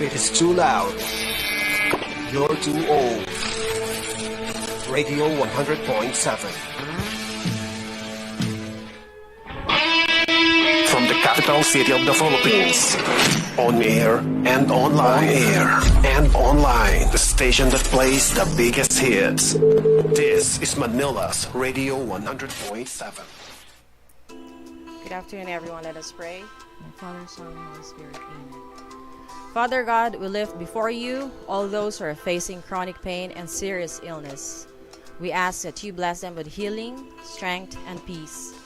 it is too loud, you're too old. Radio 100.7. From the capital city of the Philippines, on air and online. On air and online. The station that plays the biggest hits. This is Manila's Radio 100.7. Good afternoon, everyone. Let us pray. Father, Son, and Holy Spirit. Amen. Father God, we lift before you all those who are facing chronic pain and serious illness. We ask that you bless them with healing, strength, and peace.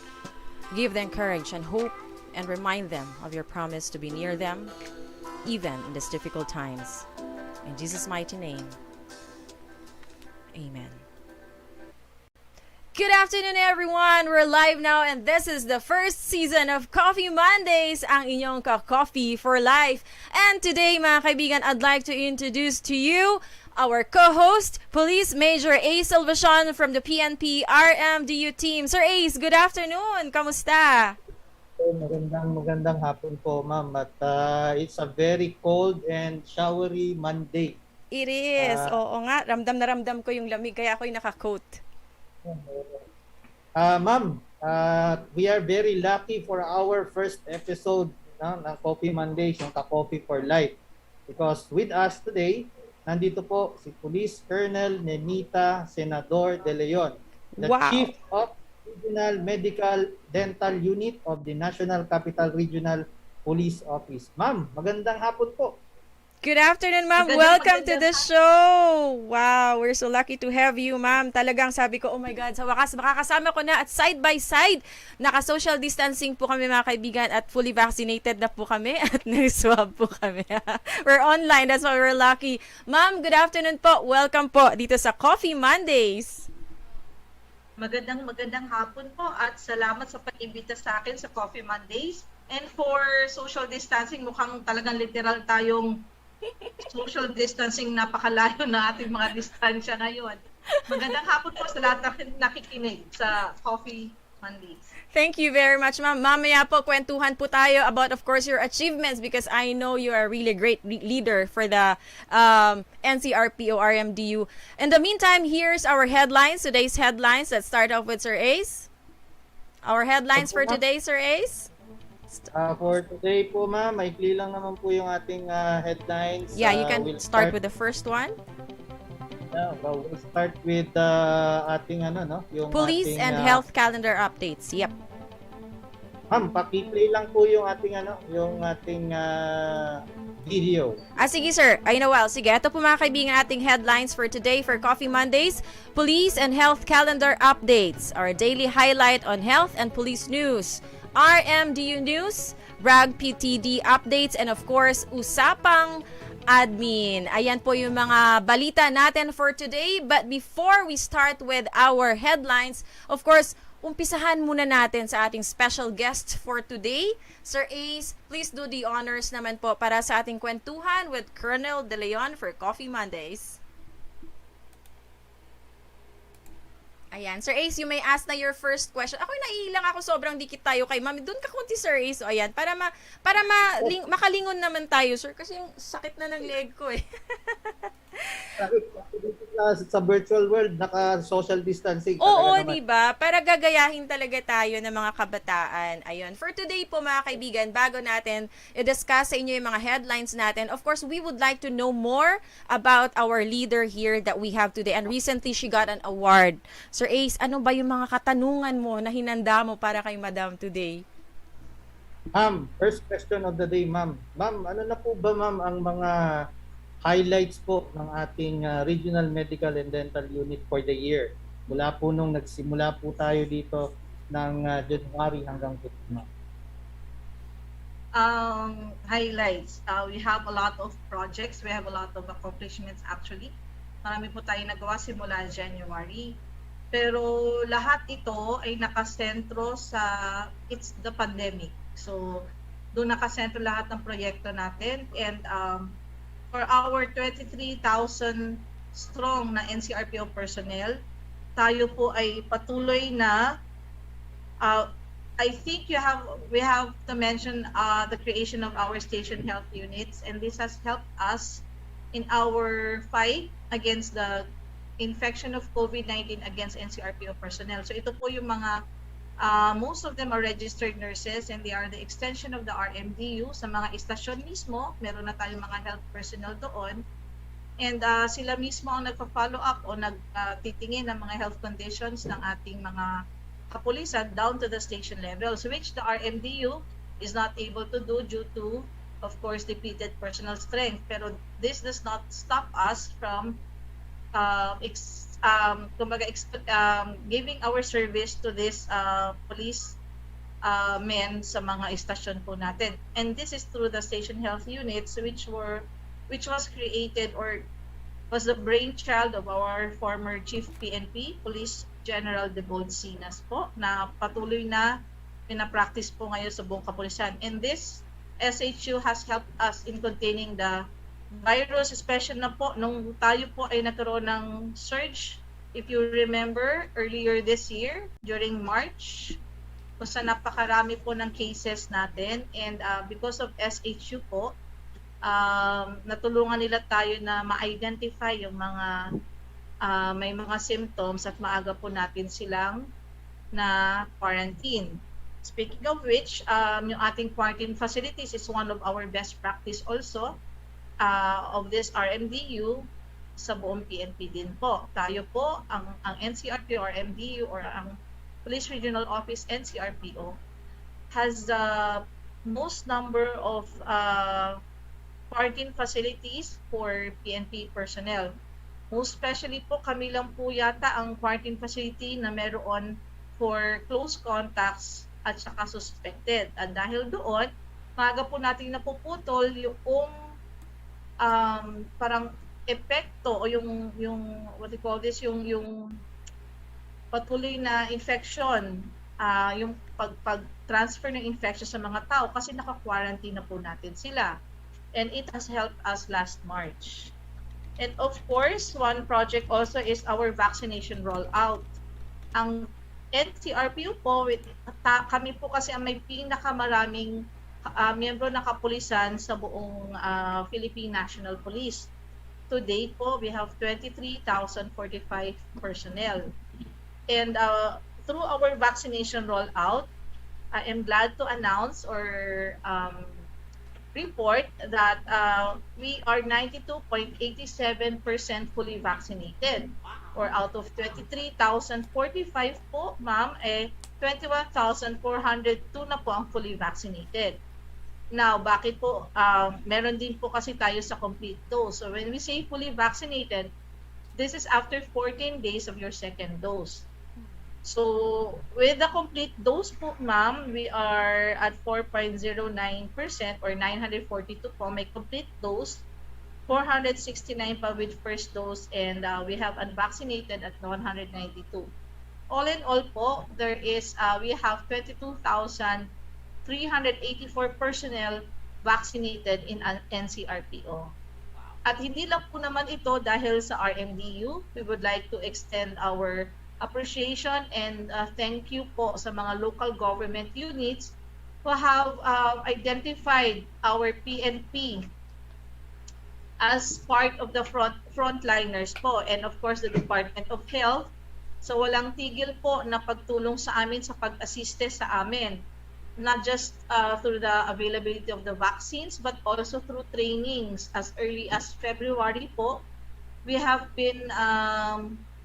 Give them courage and hope, and remind them of your promise to be near them, even in these difficult times. In Jesus' mighty name, amen. Good afternoon, everyone! We're live now, and this is the first season of Coffee Mondays, ang inyong ka-coffee for life. And today, mga kaibigan, I'd like to introduce to you our co-host, Police Major Ace Salvacion from the PNP RMDU team. Sir Ace, good afternoon! Kamusta? Magandang hapon po, ma'am. At it's a very cold and showery Monday. It is. Oo nga, ramdam na ramdam ko yung lamig, kaya ako'y naka-coat. Ma'am, we are very lucky for our first episode ng Coffee Mondays, yung Ka-Coffee for Life. Because with us today, nandito po si Police Colonel Nenita Senador De Leon, the Chief of Regional Medical Dental Unit of the National Capital Regional Police Office. Ma'am, magandang hapon po. Good afternoon, ma'am. Welcome to the show. Wow, we're so lucky to have you, ma'am. Talagang sabi ko, oh my God, sa wakas makakasama ko na at side by side. Naka-social distancing po kami, mga kaibigan, at fully vaccinated na po kami at nag-swab po kami. We're online, that's why we're lucky. Ma'am, good afternoon po. Welcome po dito sa Coffee Mondays. Magandang hapon po at salamat sa pag-imbita sa akin sa Coffee Mondays. And for social distancing, mukhang talagang literal tayong social distancing, napakalayo na ating mga distansya ngayon. Magandang hapon po sa lahat ng nakikinig sa Coffee Mondays. Thank you very much, ma'am. Mamaya po, kwentuhan po tayo about, of course, your achievements because I know you are a really great leader for the NRCPO RMDU. In the meantime, here's our headlines, today's headlines. Let's start off with Sir Ace. Our headlines for today, Sir Ace. For today po, ma'am, maikli lang naman po yung ating headlines. Yeah, you can we'll start with the first one. We'll start with ating yung police ating, and health calendar updates. Yep. Ma'am, paki-play lang po yung ating video. Sige sir, I know well. Sige, ito po mga kaibigan ating headlines for today for Coffee Mondays. Police and health calendar updates. Our daily highlight on health and police news. RMDU news, RAGPTD updates, and of course, Usapang Admin. Ayan po yung mga balita natin for today. But before we start with our headlines, of course, umpisahan muna natin sa ating special guest for today. Sir Ace, please do the honors naman po para sa ating kwentuhan with Colonel De Leon for Coffee Mondays. Ayan. Sir Ace, you may ask na your first question. Ako'y naiilang ako, sobrang dikit tayo kay Mami. Doon ka kunti, Sir Ace. So, ayan. Makalingon naman tayo, sir. Kasi yung sakit na ng leg ko eh. Sa virtual world, naka-social distancing. Oo, diba? Para gagayahin talaga tayo ng mga kabataan. Ayun. For today po, mga kaibigan, bago natin i-discuss sa inyo yung mga headlines natin, of course, we would like to know more about our leader here that we have today. And recently, she got an award. Sir Ace, ano ba yung mga katanungan mo na hinanda mo para kay Madam today? Ma'am, first question of the day, ma'am. Ma'am, ano na po ba, ma'am, ang mga highlights po ng ating Regional Medical and Dental Unit for the year? Mula po nung nagsimula po tayo dito ng January hanggang September. Highlights. We have a lot of projects. We have a lot of accomplishments actually. Marami po tayo nagawa simula January. Pero lahat ito ay nakasentro sa it's the pandemic. So doon nakasentro lahat ng proyekto natin, and for our 23,000 strong na NCRPO personnel, tayo po ay patuloy na I think we have to mention the creation of our station health units, and this has helped us in our fight against the infection of COVID-19 against NCRPO personnel. So ito po yung mga most of them are registered nurses, and they are the extension of the RMDU. Sa mga istasyon mismo, meron na tayong mga health personnel doon. And sila mismo ang nagpa-follow up o nagtitingin ng mga health conditions ng ating mga kapulisan down to the station levels, which the RMDU is not able to do due to, of course, depleted personal strength. Pero this does not stop us from giving our service to this police men sa mga istasyon po natin. And this is through the station health units, which was created or was the brainchild of our former Chief PNP, Police General De Bolsinas po, na patuloy na pinapractice po ngayon sa buong kapulisan. And this SHU has helped us in containing the virus, especially na po nung tayo po ay nagkaroon ng surge, if you remember, earlier this year, during March, kung saan napakarami po ng cases natin. And because of SHU po, natulungan nila tayo na ma-identify yung mga may mga symptoms at maaga po natin silang na quarantine. Speaking of which, yung ating quarantine facilities is one of our best practice also of this RMDU sa buong PNP din po. Tayo po, ang NCRPO or RMDU or ang Police Regional Office NCRPO has the most number of quarantine facilities for PNP personnel. Most especially po, kami lang po yata ang quarantine facility na meron for close contacts at saka suspected. At dahil doon, maaga po natin napuputol yung parang epekto o yung what you call this, yung patuloy na infection, yung pag-transfer ng infection sa mga tao kasi naka-quarantine na po natin sila. And it has helped us last March. And of course, one project also is our vaccination rollout. Ang NCRPO po, kami po kasi ang may pinakamaraming miyembro ng kapulisan sa buong Philippine National Police. To date po, we have 23,045 personnel. And through our vaccination rollout, I am glad to announce or report that we are 92.87% fully vaccinated. Or out of 23,045 po, ma'am, 21,402 na po ang fully vaccinated. Now, bakit po? Meron din po kasi tayo sa complete dose. So when we say fully vaccinated, this is after 14 days of your second dose. So, with the complete dose po, ma'am, we are at 4.09% or 942 po may complete dose, 469 pa with first dose, and we have unvaccinated at 192. All in all po, there is, we have 22,384 personnel vaccinated in NCRPO. At hindi lang po naman ito dahil sa RMDU, we would like to extend our appreciation and thank you po sa mga local government units who have identified our PNP as part of the frontliners po, and of course the Department of Health. So walang tigil po na pagtulong sa amin sa pag-asiste sa amin, not just through the availability of the vaccines but also through trainings. As early as February po, we have been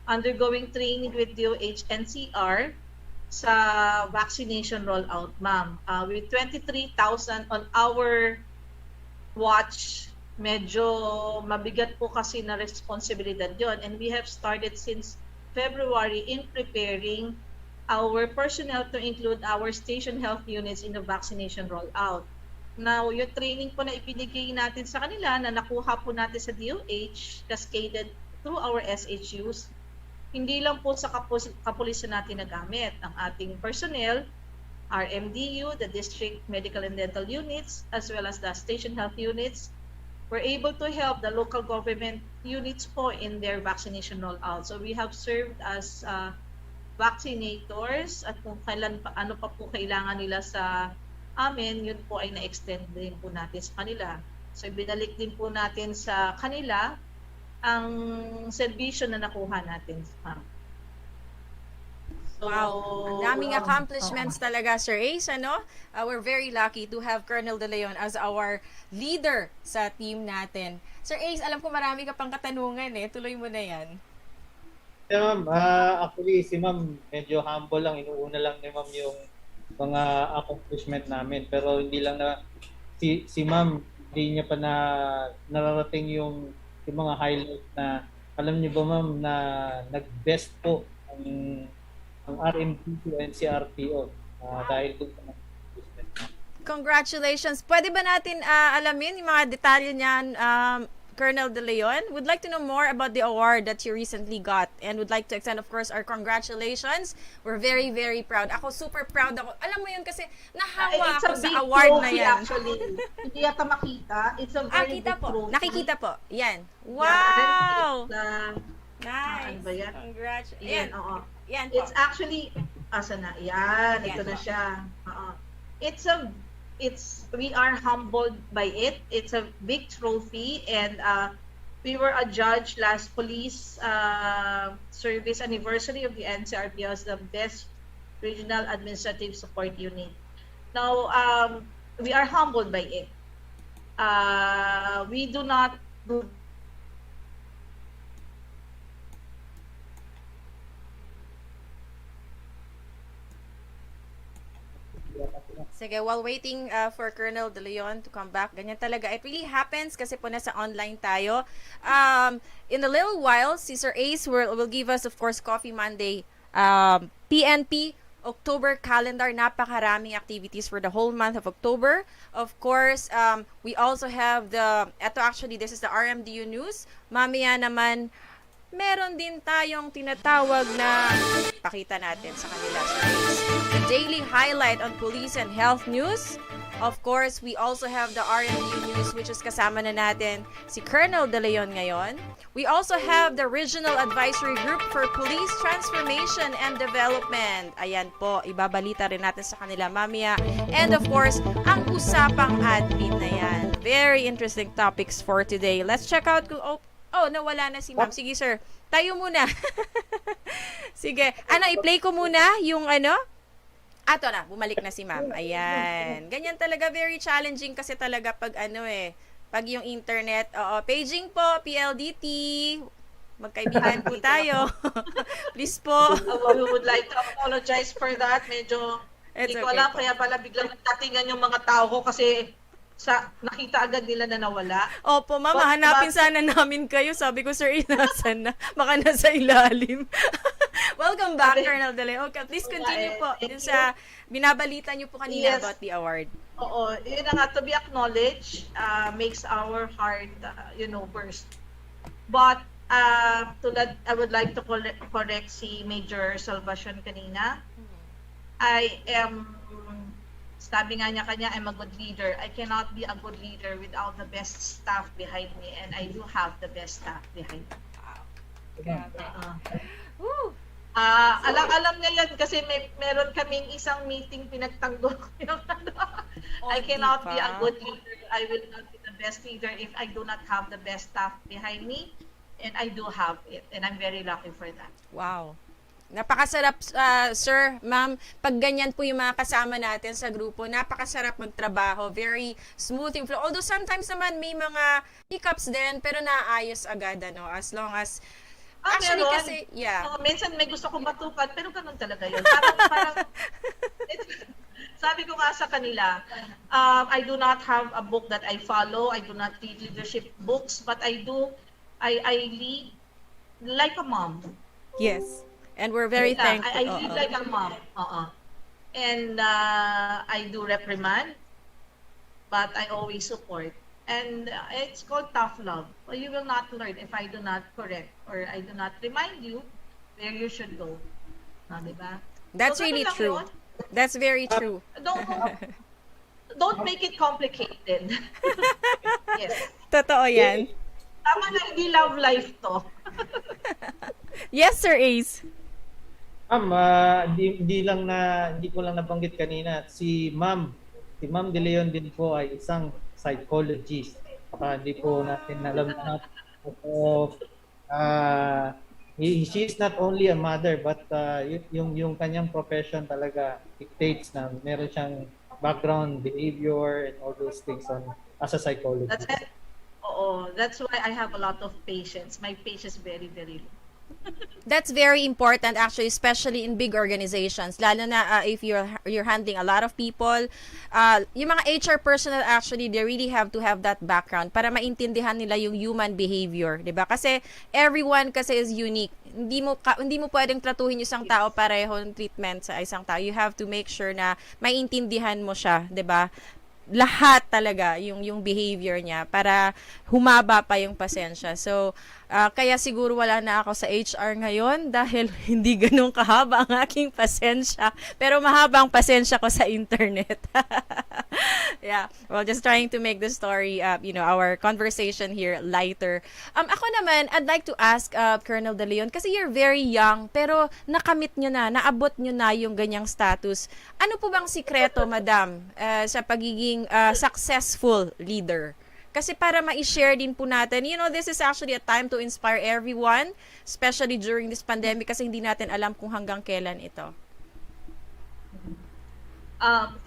undergoing training with DOH NCR sa vaccination rollout, ma'am. With 23,000 on our watch, medyo mabigat po kasi na responsibilidad yon, and we have started since February in preparing our personnel to include our station health units in the vaccination rollout. Now, yung training po na ibinigay natin sa kanila na nakuha po natin sa DOH, cascaded through our SHUs, hindi lang po sa kapulisan natin nagamit. Ang ating personnel, RMDU, the District Medical and Dental Units, as well as the Station Health Units, were able to help the local government units po in their vaccination rollout. So we have served as vaccinators at kung kailan pa, ano pa po kailangan nila sa amin, yun po ay na-extend din po natin sa kanila. So binalik din po natin sa kanila ang serbisyo na nakuha natin. So, Wow, ang daming accomplishments talaga, Sir Ace, ano? We're very lucky to have Colonel De Leon as our leader sa team natin. Sir Ace, alam ko marami ka pang katanungan eh. Tuloy mo na yan. Yeah, ma'am, actually si ma'am medyo humble lang, inuuna lang ni ma'am yung mga accomplishment namin, pero hindi lang na si ma'am hindi niya pa nararating yung mga highlight na alam niyo ba ma'am na nag-best po ang RMDU and CRPO dahil doon sa accomplishment. Congratulations. Pwede ba natin alamin yung mga detalye niyan, Colonel De Leon? Would like to know more about the award that you recently got and would like to extend, of course, our congratulations. We're very, very proud. Ako, super proud ako. Alam mo yun kasi nahawa ako sa award na yan. Actually. Hindi yata makita. It's a very kita big po. trophy. Nakikita po. Yan. Wow! Yeah, Nice. ano ba yan? Congratulations. Yan, oo. Yan po. It's actually, asa na? Yan, Yan ito na po. siya. We are humbled by it. It's a big trophy, and we were adjudged last police service anniversary of the NCRPO as the best regional administrative support unit. Now, we are humbled by it. We do not do Sige, while waiting for Colonel De Leon to come back, ganyan talaga. It really happens kasi po nasa online tayo. In a little while, si Sir Ace will give us, of course, Coffee Monday PNP October calendar. Napakaraming activities for the whole month of October. Of course, we also have this is the RMDU news. Mamaya naman, meron din tayong tinatawag na pakita natin sa kanila, Sir Ace. The daily highlight on police and health news. Of course, we also have the RMDU news, which is kasama na natin si Colonel De Leon ngayon. We also have the Regional Advisory Group for Police Transformation and Development. Ayan po, ibabalita rin natin sa kanila mamaya. And of course, ang usapang admin na yan. Very interesting topics for today. Let's check out kung nawala na si ma'am. Sige, sir. Tayo muna. Sige. I-play ko muna yung Ato na, bumalik na si ma'am. Ayan. Ganyan talaga, very challenging kasi talaga pag pag yung internet. Paging po, PLDT. Magkaibigan po tayo. Please po. We would like to apologize for that. Medyo, hindi ko alam, kaya pala biglang nagtatingan yung mga tao ko kasi nakita agad nila na nawala. Opo, ma'am, hanapin sana namin kayo. Sabi ko, sir, inasan na. Baka nasa ilalim. Welcome back, Colonel De Leon. Okay, please continue po dun sa binabalita niyo po kanina about the award. Oo, yun na nga, to be acknowledged makes our heart, burst. But I would like to correct si Major Salvacion kanina. Sabi nga niya kanya, I'm a good leader. I cannot be a good leader without the best staff behind me, and I do have the best staff behind me. Woo! Alam niya yan kasi meron kaming isang meeting pinagtanggol ko yung I cannot be a good leader. I will not be the best leader if I do not have the best staff behind me, and I do have it, and I'm very lucky for that. Wow. Napakasarap, sir, ma'am. Pag ganyan po yung mga kasama natin sa grupo, napakasarap magtrabaho. Very smooth yung flow. Although sometimes naman may mga hiccups din, pero naayos agad, as long as actually meron. kasi, yeah. Minsan may gusto kong batukan, pero ganun talaga yun. Parang sabi ko nga sa kanila, I do not have a book that I follow. I do not read leadership books, but I lead like a mom. Yes. And we're very thankful. I lead like a mom. And I do reprimand, but I always support. And it's called tough love. Well, you will not learn if I do not correct or I do not remind you where you should go. Diba? That's really true. That's very true. Don't make it complicated. Yes. Totoo yan. Tama na, hindi love life to. Yes, Sir Ace. Hindi ko lang nabanggit kanina, si Ma'am De Leon din po ay isang psychologist. Baka hindi po natin alam na. So, she is not only a mother, but yung kanyang profession talaga dictates na meron siyang background, behavior, and all those things as a psychologist. That's why I have a lot of patience. My patience is very, very low. That's very important actually, especially in big organizations. Lalo na if you're handling a lot of people. Yung mga HR personnel actually, they really have to have that background para maintindihan nila yung human behavior, 'di ba? Kasi everyone kasi is unique. Hindi mo pwedeng tratuhin yung isang tao parehong treatment sa isang tao. You have to make sure na maintindihan mo siya, 'di ba? Lahat talaga yung behavior niya para humaba pa yung pasensya. So, kaya siguro wala na ako sa HR ngayon dahil hindi ganun kahaba ang aking pasensya. Pero mahaba ang pasensya ko sa internet. Yeah. Well, just trying to make the story, our conversation here lighter. Ako naman, I'd like to ask Colonel De Leon, kasi you're very young, pero nakamit nyo na, naabot nyo na yung ganyang status. Ano po bang sikreto, madam, sa pagiging successful leader? Kasi para ma-share din po natin, this is actually a time to inspire everyone, especially during this pandemic kasi hindi natin alam kung hanggang kailan ito.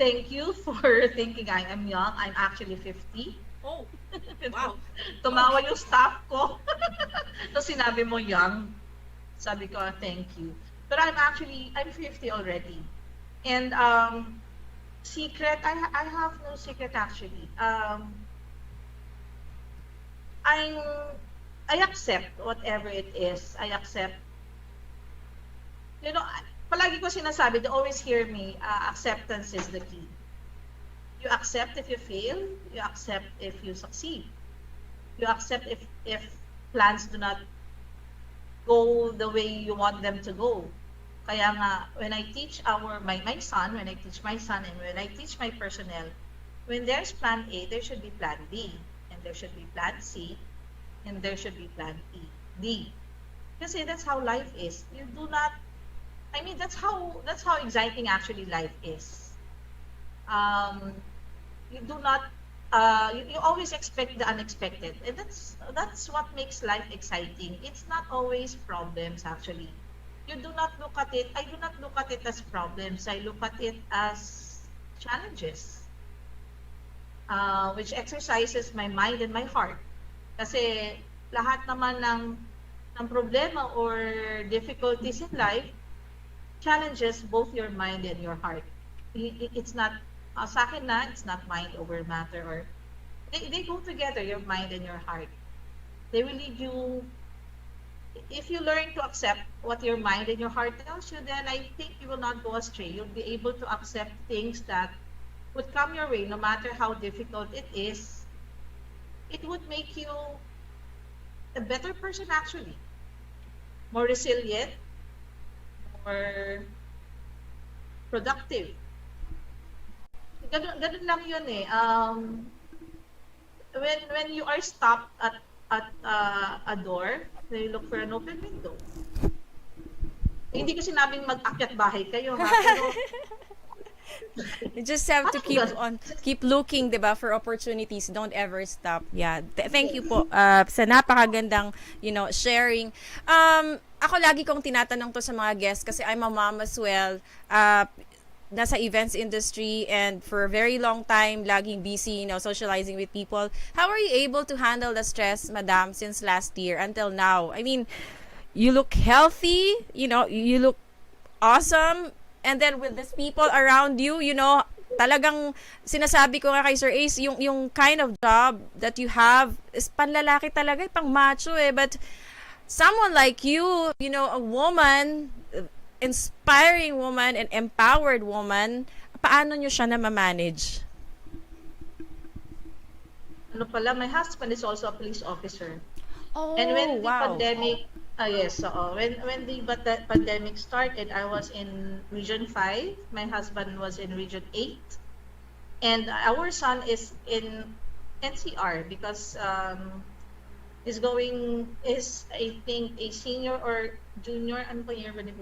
Thank you for thinking I am young. I'm actually 50. Oh, wow. Tumawa yung staff ko. So sinabi mo young. Sabi ko, thank you. But I'm 50 already. And secret, I have no secret actually. I accept whatever it is. I accept. Palagi ko sinasabi, they always hear me, acceptance is the key. You accept if you fail, you accept if you succeed. You accept if plans do not go the way you want them to go. Kaya nga, when I teach my son, and when I teach my personnel, when there's plan A, there should be plan B. There should be plan C, and there should be plan D. Kasi that's how life is. That's how exciting actually life is. You always expect the unexpected, and that's what makes life exciting. It's not always problems actually. I do not look at it as problems. I look at it as challenges. Which exercises my mind and my heart. Kasi lahat naman ng problema or difficulties in life challenges both your mind and your heart. It's not, sa akin na, it's not mind over matter, or they go together, your mind and your heart. They will lead you, if you learn to accept what your mind and your heart tells you, then I think you will not go astray. You'll be able to accept things that would come your way, no matter how difficult it is. It would make you a better person actually. More resilient, more productive. Ganun lang yun eh. When you are stopped at a door, you look for an open window. Hindi ko sinabing mag-akyat bahay kayo, ha? Pero you just have to keep looking, 'di ba, for opportunities. Don't ever stop. Yeah. Thank you po sa napakagandang, sharing. Ako lagi kong tinatanong to sa mga guests kasi I'm a mom as well. Nasa events industry and for a very long time laging busy, socializing with people. How are you able to handle the stress, madam, since last year until now? I mean, you look healthy, you look awesome. And then with these people around you, talagang sinasabi ko nga kay Sir Ace, yung kind of job that you have is panlalaki talaga, pang macho eh. But someone like you, a woman, inspiring woman and empowered woman, paano nyo siya na ma-manage? My husband is also a police officer. Oh, and when the wow. pandemic, yes, when the pandemic started, I was in Region 5. My husband was in Region 8. And our son is in NCR because is I think a senior or junior, ano pa year ba ni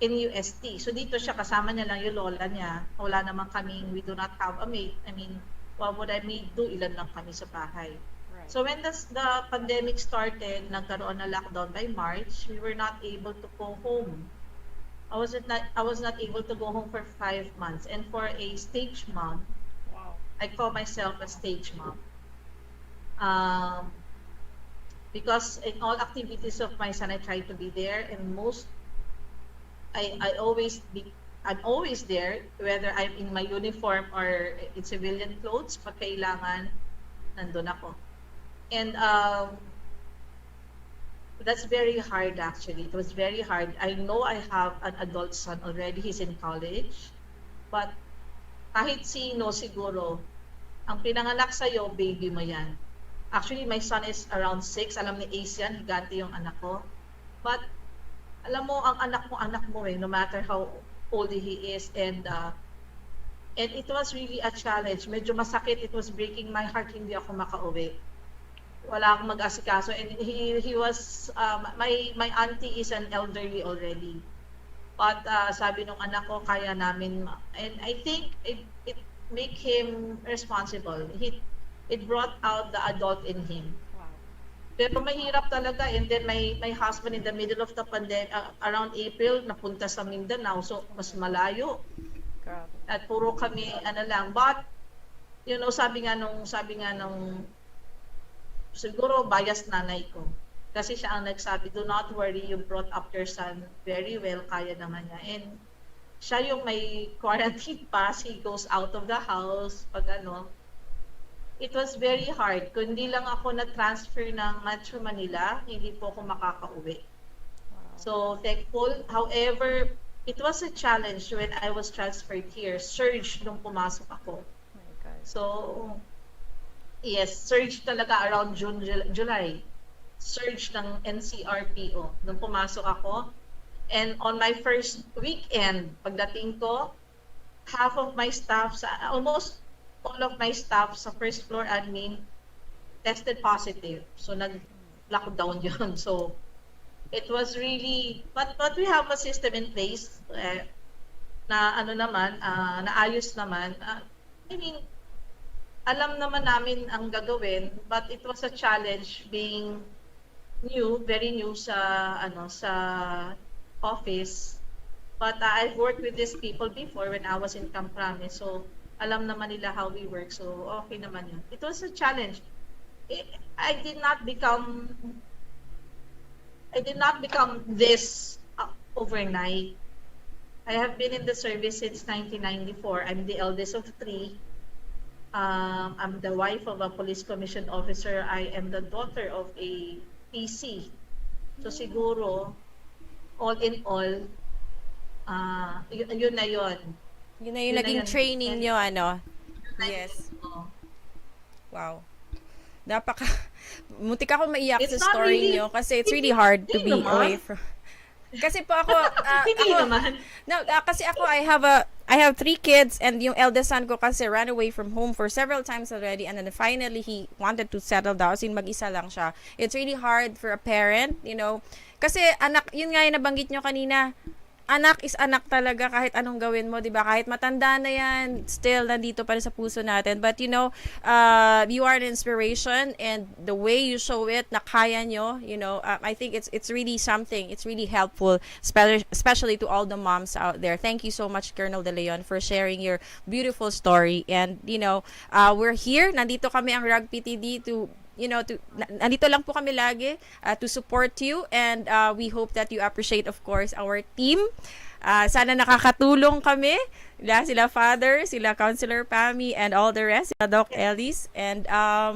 in UST. So dito siya, kasama niya lang yung lola niya. Wala naman kaming, we do not have a maid. I mean, what would I maid do? Ilan lang kami sa bahay. Right. So when the pandemic started, nagkaroon na lockdown by March, we were not able to go home. I was not able to go home for 5 months. And for a stage mom, Wow. I call myself a stage mom. Because in all activities of my son, I try to be there, and I'm always there, whether I'm in my uniform or in civilian clothes. Pag kailangan, nandun ako. And that's very hard actually. It was very hard. I know I have an adult son already. He's in college. But kahit sino siguro, ang pinanganak sa'yo, baby mo yan. Actually, my son is around 6. Alam ni Ace yan, higante yung anak ko. But alam mo, ang anak mo no matter how old he is. And it was really a challenge. Medyo masakit. It was breaking my heart. Hindi ako makauwi. Wala akong mag-asikaso. And he was, my auntie is an elderly already. But sabi nung anak ko, kaya namin. And I think it make him responsible. It brought out the adult in him. Wow. Pero mahirap talaga. And then my husband in the middle of the pandemic, around April, napunta sa Mindanao. So mas malayo. Grabe. At puro kami, lang. But, sabi nga nung siguro bias nanay ko. Kasi siya ang nagsabi, do not worry, you brought up your son very well, kaya naman niya. And siya yung may quarantine pass, he goes out of the house, It was very hard. Kung hindi lang ako na-transfer ng Metro Manila, hindi po ako makakauwi. Wow. So, thankful. However, it was a challenge when I was transferred here. Surge nung pumasok ako. Oh my God. So, yes, surge talaga around June, July. Surge ng NRCPO nung pumasok ako. And on my first weekend, pagdating ko, half of my staff, almost all of my staff sa first floor admin tested positive. So, nag-lockdown yun. So, it was really, but we have a system in place na naayos naman. I mean, alam naman namin ang gagawin, but it was a challenge being very new sa office. But I've worked with these people before when I was in Camp Promise, so alam naman nila how we work, so okay naman yun. It was a challenge. I did not become this overnight. I have been in the service since 1994. I'm the eldest of 3. I'm the wife of a police commission officer. I am the daughter of a PC. So siguro, all in all, yun na yun. Yun na yung naging training nyo, Yes. Wow. Muntik ako maiyak It's sa not story really- nyo kasi it's really hard to be Hindi naman. away from... Kasi po ako, Hindi naman. kasi ako, I have 3 kids, and yung eldest son ko kasi ran away from home for several times already, and then finally he wanted to settle down, sin mag-isa lang siya. It's really hard for a parent, kasi anak, yun nga yung nabanggit nyo kanina, anak is anak talaga kahit anong gawin mo, 'di ba? Kahit matanda na 'yan, still nandito pa rin sa puso natin. But you are an inspiration, and the way you show it na kaya nyo, I think it's really something. It's really helpful, especially to all the moms out there. Thank you so much, Colonel De Leon, for sharing your beautiful story. And we're here, nandito kami ang RAGPTD nandito lang po kami lagi to support you, and we hope that you appreciate, of course, our team. Sana nakakatulong kami, sila Father, sila Councilor Pami, and all the rest, sila Doc Ellis, and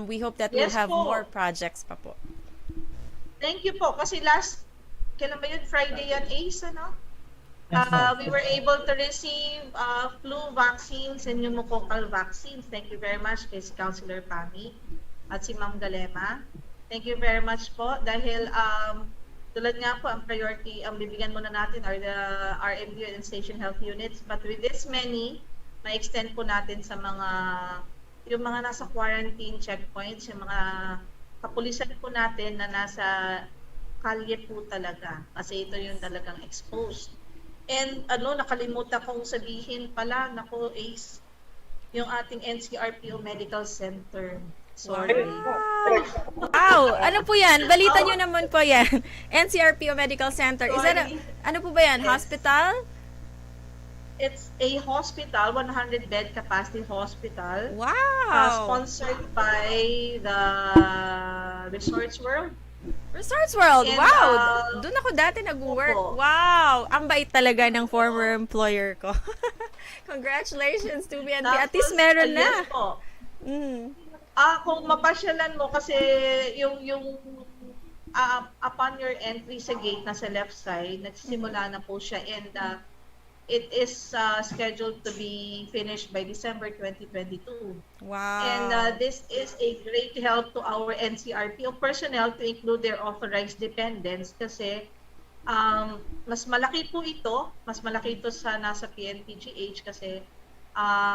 we hope that we'll Yes have po. more projects pa po. Thank you po. Kasi kailan ba yun? Friday yan, Ace, Yes, ma'am. We were able to receive flu vaccines and pneumococcal vaccines. Thank you very much kay Councilor Pami at si Ma'am Galema. Thank you very much po dahil tulad nga po ang priority ang bibigyan muna natin are the RMDU and station health units, but with this many, ma-extend po natin sa yung mga nasa quarantine checkpoints, yung mga kapulisan po natin na nasa kalye po talaga kasi ito yung talagang exposed. And nakalimutan kong sabihin pala, nako Ace, yung ating NCRPO Medical Center. Sorry. Wow! Ano po yan? Balita nyo naman po yan. NCRPO Medical Center. Is that Sorry. ano po ba yan? Yes. Hospital? It's a hospital, 100-bed capacity hospital. Wow! Sponsored by the Resorts World. Resorts World! And, Wow! Doon ako dati nag-work. opo. Wow! Ang bait talaga ng former employer ko. Congratulations to PNP. At least meron na. Yes po. Mm. Kung mapasyalan mo kasi yung upon your entry sa gate na sa left side, nagsisimula na po siya, and it is scheduled to be finished by December 2022. Wow. And this is a great help to our NCRPO personnel to include their authorized dependents kasi mas malaki po ito, mas malaki ito sa nasa PNPGH kasi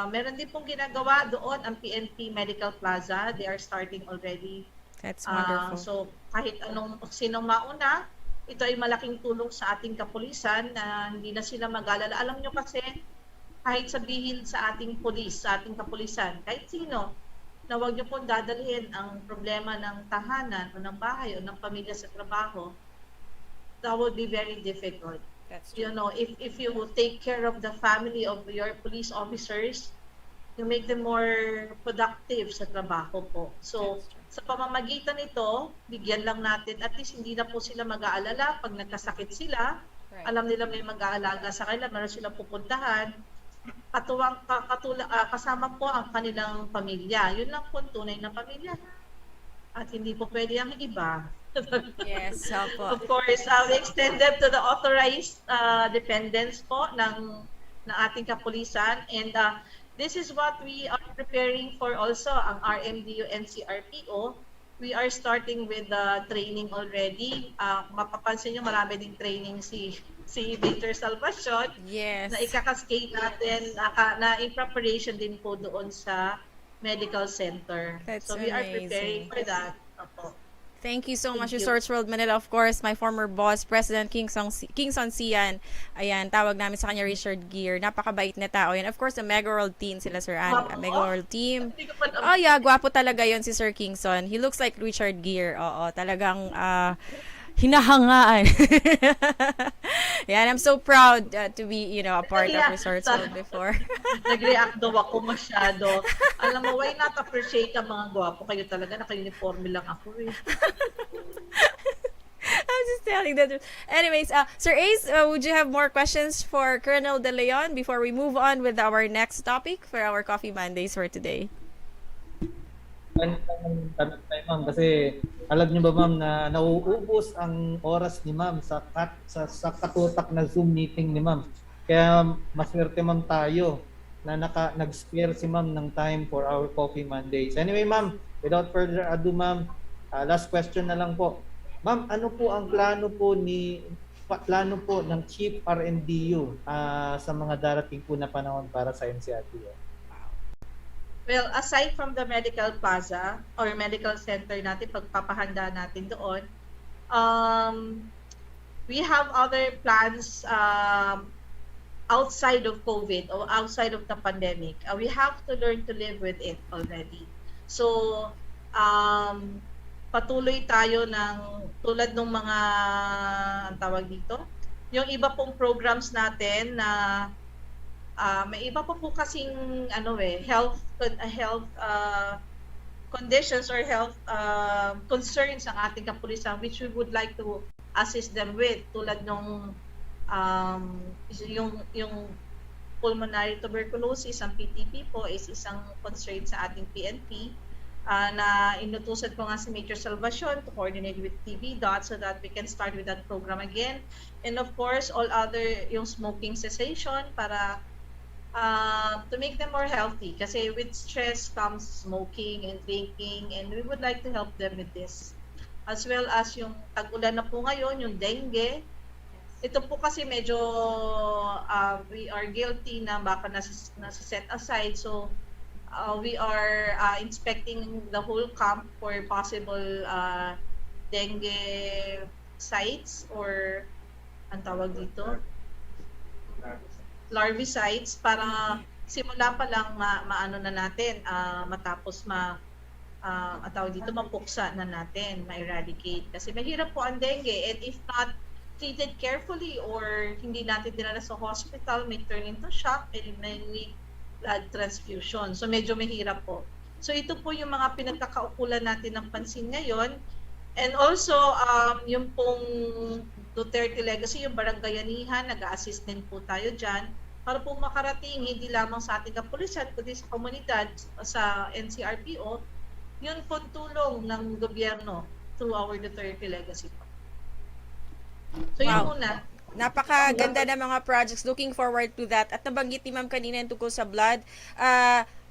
meron din pong ginagawa doon ang PNP Medical Plaza. They are starting already. That's wonderful. So kahit sinong mauna, ito ay malaking tulong sa ating kapulisan na hindi na sila mag-alala. Alam nyo kasi, kahit sabihin sa ating pulis, sa ating kapulisan, kahit sino, na huwag nyo pong dadalhin ang problema ng tahanan o ng bahay o ng pamilya sa trabaho, that would be very difficult. That's true. You know, if you will take care of the family of your police officers, you make them more productive sa trabaho po. So, sa pamamagitan nito, bigyan lang natin, at least hindi na po sila mag-aalala pag nagkasakit sila. Right. Alam nila may mag-aalaga sa kanila, meron silang pupuntahan. Kasama po ang kanilang pamilya. Yun lang po ang tunay na pamilya. At hindi po pwede ang iba. Yes, opo. Of course, we extend them to the authorized dependents po ng ating kapulisan, and this is what we are preparing for also, ang RMDU NCRPO. We are starting with the training already. Mapapansin nyo, marami ding training si Victor Salvacion. Yes. Na ikakascade natin, na in preparation din po doon sa medical center. That's so we are amazing. preparing for that. Opo. Thank you so Thank much, you. Resorts World Manila. Of course, my former boss, President Kingson Sian. Ayan, tawag namin sa kanya Richard Gere. Napakabait na tao yan. Of course, the Mega World team sila, Sir Ann. Mega World team. Hindi ko pa Oh yeah, gwapo talaga yon si Sir Kingson. He looks like Richard Gere. Oo, talagang hinahangaan. Yeah, and I'm so proud to be, a part of Resorts World before. Nag-react daw ako masyado. Alam mo, why not appreciate ang mga gwapo? Kayo talaga, naka-uniforme lang ako eh. I'm just telling the truth. Anyways, Sir Ace, would you have more questions for Colonel De Leon before we move on with our next topic for our Coffee Mondays for today? Tanong tayo, ma'am, kasi alam niyo ba, ma'am, na nauubos ang oras ni ma'am sa katutak na Zoom meeting ni ma'am. Kaya maswerte, ma'am, tayo na nag-spare si ma'am ng time for our Coffee Mondays. Anyway, ma'am, without further ado, ma'am, last question na lang po. Ma'am, ano po ang plano po ng Chief RMDU sa mga darating po na panahon para sa NCRPO? Well, aside from the medical plaza or medical center natin, pagpapahanda natin doon, we have other plans outside of COVID or outside of the pandemic. We have to learn to live with it already. So, patuloy tayo ng tulad ng mga, ang tawag dito, yung iba pong programs natin na may iba pa po kasing health conditions or health concerns ang ating kapulisan which we would like to assist them with, tulad nung yung pulmonary tuberculosis, ang PTP po is isang concern sa ating PNP na inutusan ko nga si Major Salvacion to coordinate with TB DOT so that we can start with that program again, and of course all other yung smoking cessation para to make them more healthy kasi with stress comes smoking and drinking, and we would like to help them with this. As well as yung tag-ulan na po ngayon, yung dengue. Ito po kasi medyo we are guilty na baka nasa-set aside, so we are inspecting the whole camp for possible dengue sites or ang tawag dito, larvicides para simula pa lang maano na natin, matapos ang tawag dito, mapuksa na natin, ma-eradicate. Kasi mahirap po ang dengue, and if not treated carefully or hindi natin dinala sa hospital, may turn into shock and may need blood transfusion. So medyo mahirap po. So ito po yung mga pinagkakaukulan natin ng pansin ngayon. And also, yung pong Duterte Legacy, yung barangayanihan, nag-a-assist din po tayo dyan para po makarating hindi lamang sa ating kapulisan, kundi sa komunidad, sa NCRPO, yun po tulong ng gobyerno through our Duterte Legacy po. So yun muna. Napakaganda ng mga projects. Looking forward to that. At nabanggit ni Ma'am kanina yung tungkol sa blood.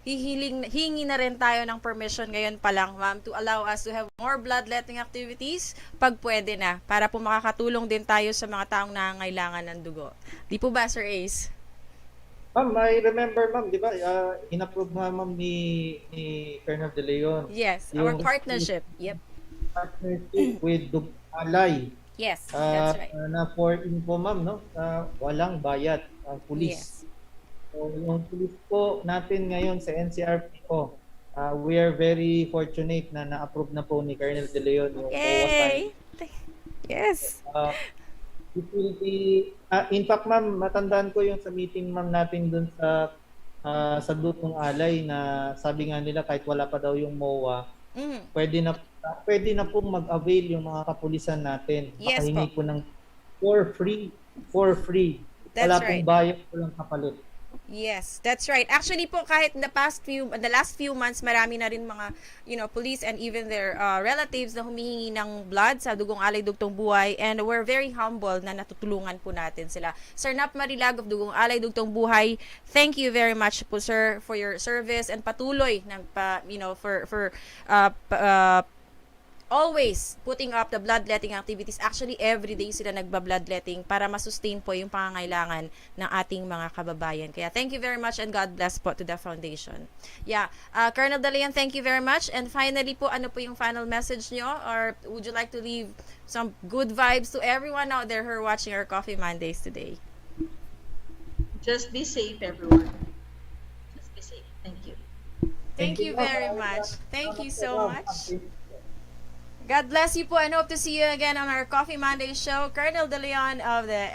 Hingi na rin tayo ng permission ngayon pa lang, Ma'am, to allow us to have more bloodletting activities pag pwede na, para po makakatulong din tayo sa mga taong nangangailangan ng dugo. Di po ba, Sir Ace? Ma'am, I remember, ma'am, di ba, in-approve nga, ma'am, ni Colonel De Leon. Yes, our partnership. Yep. Partnership with Alay. Yes, that's right. Na for info, ma'am, no? Walang bayad ang pulis. Yes. So, yung pulis po natin ngayon sa NCRPO, we are very fortunate na na-approve na po ni Colonel De Leon yung Yay! Yes. It will be, in fact, ma'am, matandaan ko yung sa meeting, ma'am, natin dun sa Dutong Alay na sabi nga nila kahit wala pa daw yung MOA, pwede na pong mag-avail yung mga kapulisan natin. Yes, Makahingi po. po ng for free. That's Wala right. pong bayad, walang kapalit. Yes, that's right. Actually po, kahit the last few months, marami na rin mga, police and even their relatives na humihingi ng blood sa Dugong Alay Dugtong Buhay, and we're very humble na natutulungan po natin sila. Sir Nap Marilag of Dugong Alay Dugtong Buhay, thank you very much po, sir, for your service and patuloy ng for always putting up the bloodletting activities. Actually, every day sila nagba-bloodletting para masustain po yung pangangailangan ng ating mga kababayan. Kaya thank you very much and God bless po to the foundation. Yeah, Colonel De Leon, thank you very much. And finally po, ano po yung final message nyo? Or would you like to leave some good vibes to everyone out there who are watching our Coffee Mondays today? Just be safe, everyone. Just be safe. Thank you. Thank you very much. Thank you so much. God bless you po, and hope to see you again on our Coffee Monday show. Colonel De Leon of the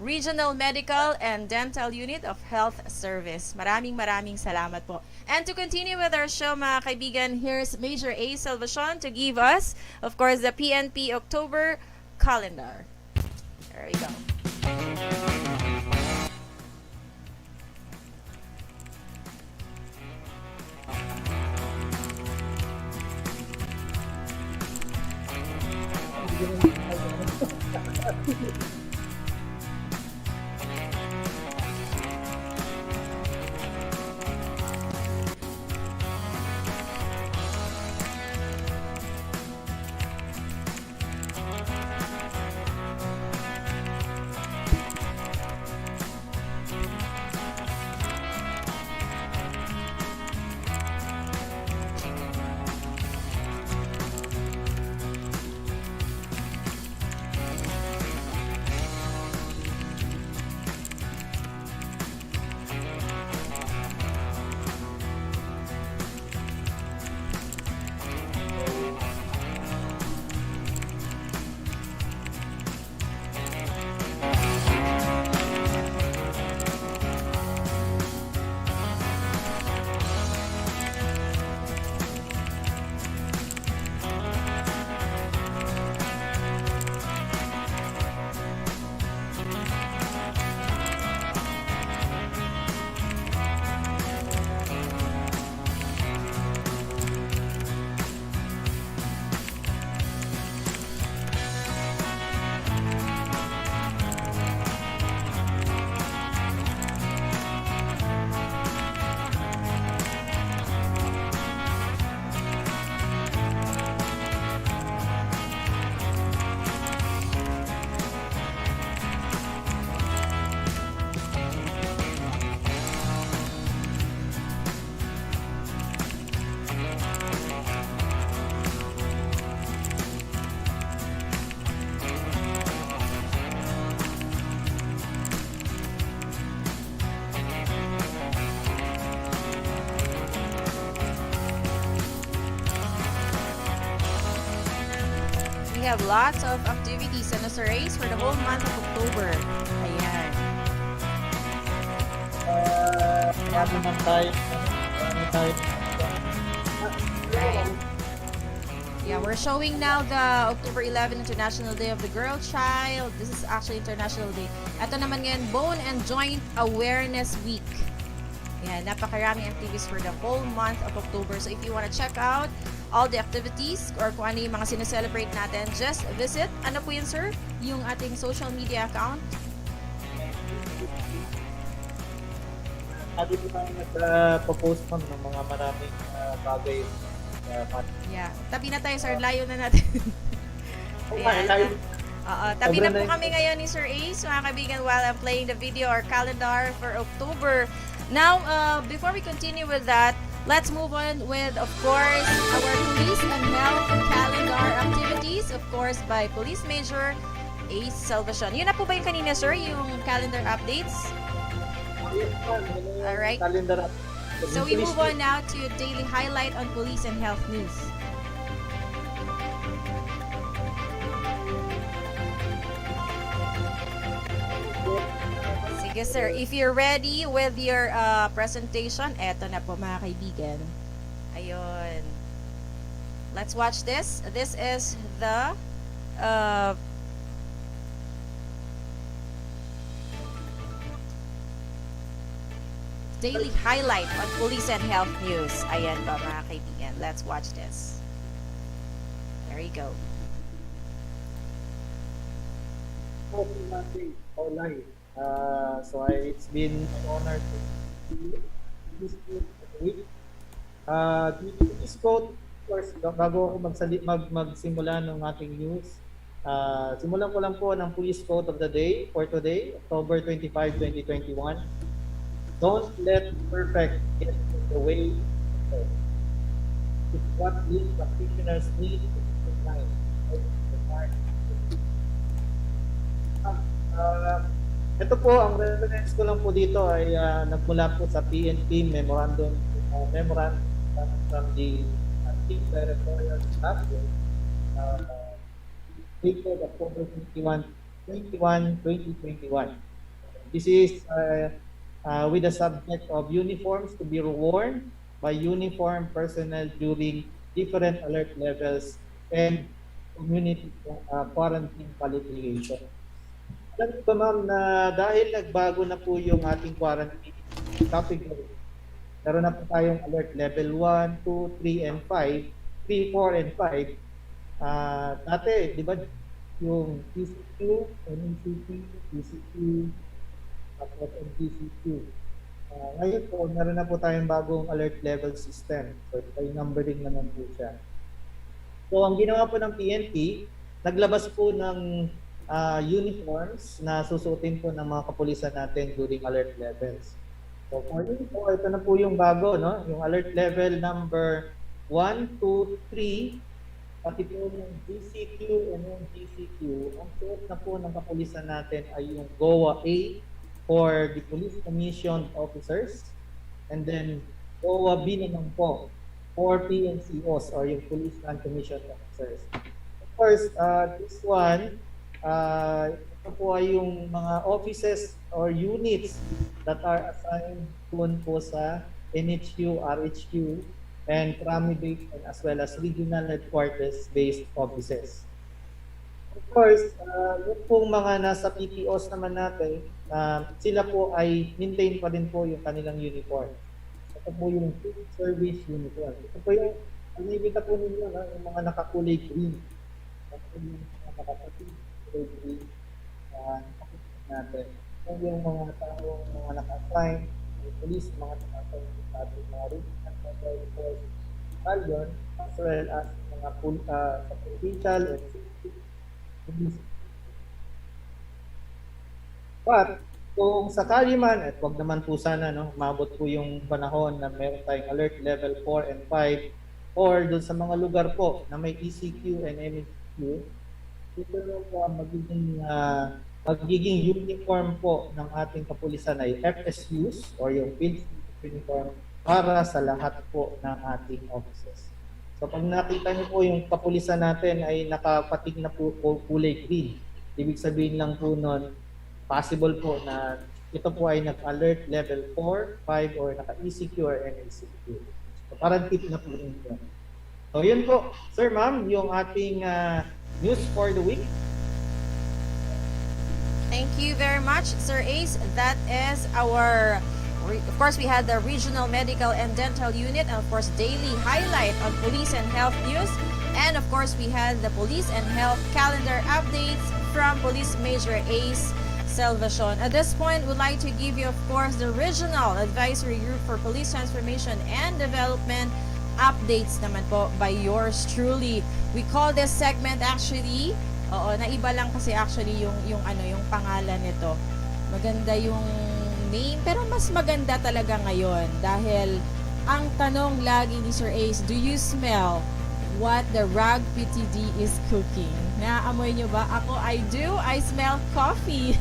Regional Medical and Dental Unit of Health Service. Maraming salamat po. And to continue with our show, mga kaibigan, here's Major A. Salvacion to give us, of course, the PNP October calendar. There we go. we have lots of activities and race for the whole month of October. Ayan. Marami man tayo. Right. Yeah, we're showing now the October 11 International Day of the Girl Child. This is actually International Day. Ito naman ngayon, Bone and Joint Awareness Week. Yan, napakaraming activities for the whole month of October. So if you want to check out all the activities or kung ano yung mga sineselebrate natin, just visit, ano po yun sir? Yung ating social media account. Dito tayo nag-post ng mga maraming bagay. Yeah, tabi na tayo sir, layo na natin. Ayan. Tabi na po kami ngayon ni Sir Ace, mga kaibigan, while I'm playing the video or calendar for October. Now, before we continue with that, let's move on with, of course, our police and health calendar activities, of course, by Police Major Ace Salvacion. Yun na po ba yung kanina, sir, yung calendar updates? Alright. So we move on now to daily highlight on police and health news. Sige sir, if you're ready with your presentation, eto na po mga kaibigan. Ayun. Let's watch this. This is the daily highlight on police and health news. Ayan ba mga kaibigan. Let's watch this. There you go. So it's been an honor to be this week. This quote, of course, bago ako magsimula ng ating news, simulan ko lang po ng police quote of the day for today, October 25, 2021. Don't let perfect get in the way. It's what these practitioners need to recognize. Ito po, ang reference ko lang po dito ay nagmula po sa PNP memorandum from the Chief Directorial Staff dated October 21, 2021. This is with the subject of uniforms to be worn by uniformed personnel during different alert levels and community quarantine palliation. Alam ko ma'am na dahil nagbago na po yung ating quarantine category, meron na po tayong alert level 1, 2, 3, and 5, 3, 4, and 5. Dati, di ba, yung PCQ, NRCPO, PCQ, tapos MPCQ. Ngayon po, meron na po tayong bagong alert level system. So, may numbering naman po siya. So, ang ginawa po ng PNP, naglabas po ng uniforms na susuotin po ng mga kapulisan natin during alert levels. So, for yun po, ito na po yung bago, no? Yung alert level number 1, 2, 3, pati po yung DCQ and yung GCQ, ang suot na po ng kapulisan natin ay yung GOA A for the police commissioned officers, and then GOA B naman po for PNCOs or yung police non-commissioned officers. Of course, this one, ito po ay yung mga offices or units that are assigned doon po sa NHQ, RHQ, and Krami-based and as well as regional headquarters-based offices. Of course, yung pong mga nasa PTOs naman natin, sila po ay maintain pa rin po yung kanilang uniform. Ito po yung service uniform. Ito po yung, nakikita po ninyo, yung mga nakakulay green. Ito yung mga nakakulay green natin. Ito yung mga taong mga naka-assign, yung police, mga naka-assign sa ating mga regional battalion, as well as mga provincial and police. But kung sakali man, at wag naman po sana, no, umabot po yung panahon na meron tayong alert level 4 and 5 or doon sa mga lugar po na may ECQ and MSQ, ito po magiging uniform po ng ating kapulisan ay FSUs or yung field uniform para sa lahat po ng ating officers. So pag nakita niyo po yung kapulisan natin ay nakapatig na po kulay green, ibig sabihin lang po nun, possible po na ito po ay nag-alert level 4, 5, or naka-ECQ or NRCPO. So parang tip na po rin yun. So yun po, sir, ma'am, yung ating news for the week. Thank you very much, Sir Ace. That is our, of course, we had the Regional Medical and Dental Unit, and of course, daily highlight on police and health news. And of course, we had the police and health calendar updates from Police Major Ace Salvacion. At this point, we'd like to give you, of course, the Regional Advisory Group for Police Transformation and Development updates naman po by yours truly. We call this segment actually, naiba lang kasi actually yung pangalan nito. Maganda yung name, pero mas maganda talaga ngayon dahil ang tanong lagi ni Sir Ace, do you smell what the RAGPTD is cooking? Naaamoy nyo ba? Ako, I do. I smell coffee.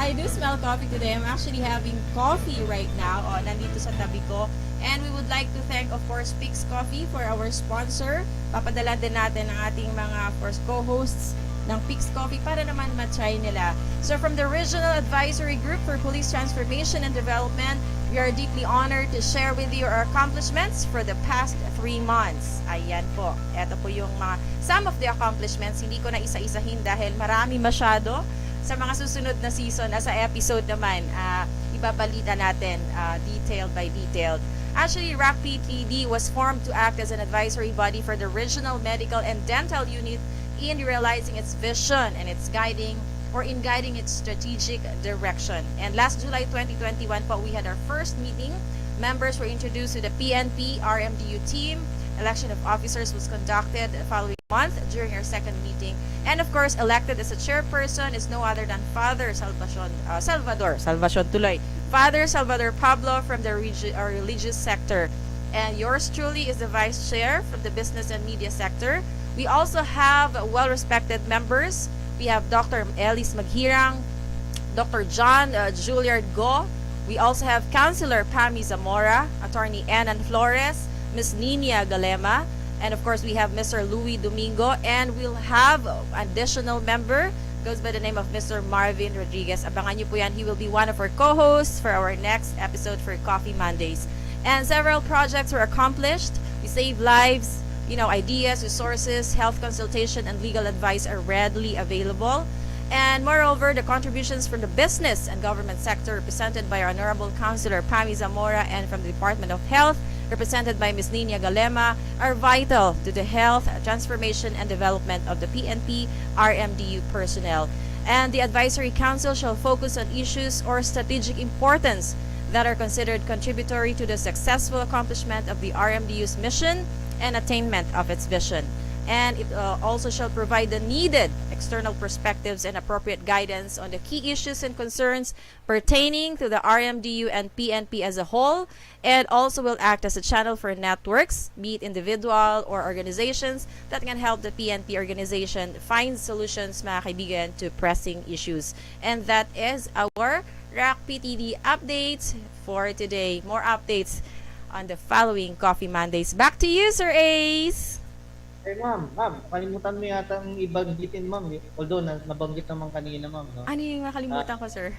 I do smell coffee today. I'm actually having coffee right now. Nandito sa tabi ko. And we would like to thank, of course, Pix Coffee for our sponsor. Papadala din natin ang ating mga, of course, co-hosts ng Pix Coffee para naman matry nila. So from the Regional Advisory Group for Police Transformation and Development, we are deeply honored to share with you our accomplishments for the past 3 months. Ayan po. Ito po yung some of the accomplishments. Hindi ko na isa-isahin dahil marami masyado. Sa mga susunod na season, sa episode naman, ibabalita natin detailed by detailed. Actually, RAGPTD was formed to act as an advisory body for the Regional Medical and Dental Unit in realizing its vision and its guiding its strategic direction. And last July 2021 po, we had our first meeting. Members were introduced to the PNP RMDU team. Election of officers was conducted the following month during our second meeting. And of course, elected as a chairperson is no other than Father Father Salvador Pablo from the religious sector. And yours truly is the vice chair from the business and media sector. We also have well-respected members. We have Dr. Elis Maghirang, Dr. John Juliard Go. We also have Councilor Pami Zamora, Attorney Anan Flores, Ms. Nina Galema, and of course we have Mr. Louis Domingo, and we'll have additional member goes by the name of Mr. Marvin Rodriguez. Abangan niyo po yan. He will be one of our co-hosts for our next episode for Coffee Mondays. And several projects were accomplished. We saved lives, ideas, resources, health consultation, and legal advice are readily available. And moreover, the contributions from the business and government sector represented by our Honorable Councilor Pami Zamora and from the Department of Health represented by Ms. Nina Galema are vital to the health, transformation, and development of the PNP RMDU personnel. And the Advisory Council shall focus on issues or strategic importance that are considered contributory to the successful accomplishment of the RMDU's mission and attainment of its vision. And it also shall provide the needed external perspectives and appropriate guidance on the key issues and concerns pertaining to the RMDU and PNP as a whole, and also will act as a channel for networks, be it individual or organizations, that can help the PNP organization find solutions, mga kaibigan, to pressing issues. And that is our RAGPTD updates for today. More updates on the following Coffee Mondays. Back to you, Sir Ace. Ma'am, kalimutan mo yata ang ibanggitin, ma'am. Although, nabanggit naman kanina, ma'am. No? Ano yung nakalimutan ko, sir?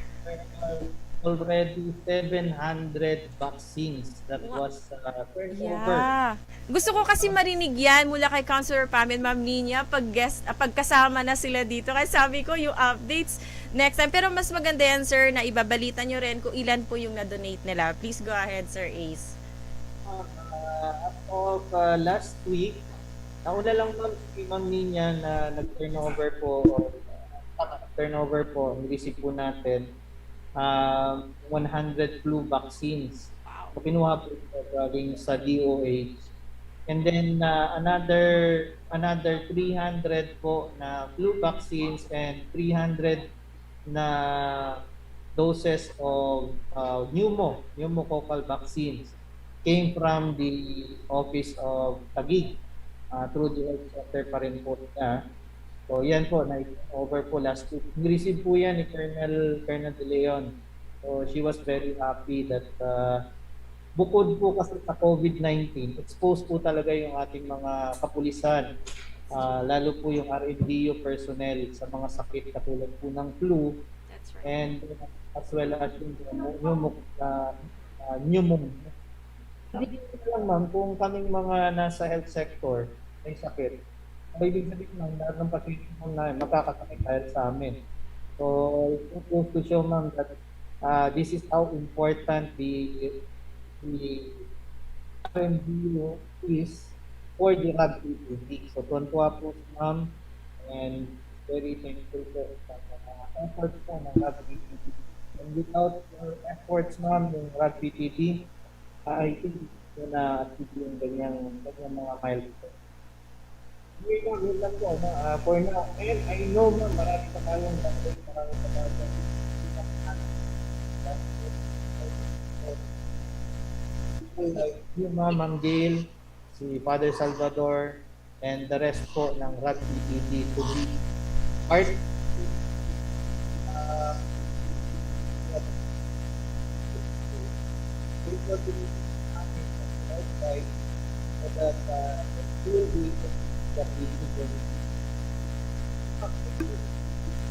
Already 700 vaccines that was turnover. Yeah. Gusto ko kasi marinig yan mula kay Councilor Pam and Ma'am Nina pagkasama na sila dito. Kaya sabi ko yung updates next time. Pero mas maganda yan, sir, na ibabalita nyo rin kung ilan po yung na-donate nila. Please go ahead, Sir Ace. Last week, nauna lang si Ma'am Nina na nag-turnover po, receive po natin 100 flu vaccines. So, kinuha po galing sa DOH. And then another 300 po na flu vaccines and 300 na doses of pneumococcal vaccines came from the office of Taguig. Through the health center pa rin po niya. So yan po, na-over po last week. Receive po yan ni Colonel De Leon. So she was very happy that bukod po kasi sa COVID-19, exposed po talaga yung ating mga kapulisan, lalo po yung RMDU personnel sa mga sakit katulad po ng flu That's right. and as well as yung pneumonia. Hindi ko lang ma'am, kung kaming mga nasa health sector may sakit, ibig sabihin ma'am, lahat ng pasyente mo na makakasakit dahil sa amin. So, it goes to show ma'am that this is how important the RMDU is for the RAGPTD. So, tuwan-tuwa po si ma'am and very thankful po sa mga efforts po ng RAGPTD. And without your efforts ma'am ng RAGPTD, I think na yung ganyang mga milestone. Yun lang po, for now. And I know ma'am, marami pa tayong marami pa tayong like yung Ma'am Gail, si Father Salvador, and the rest po ng RAGPTD to be part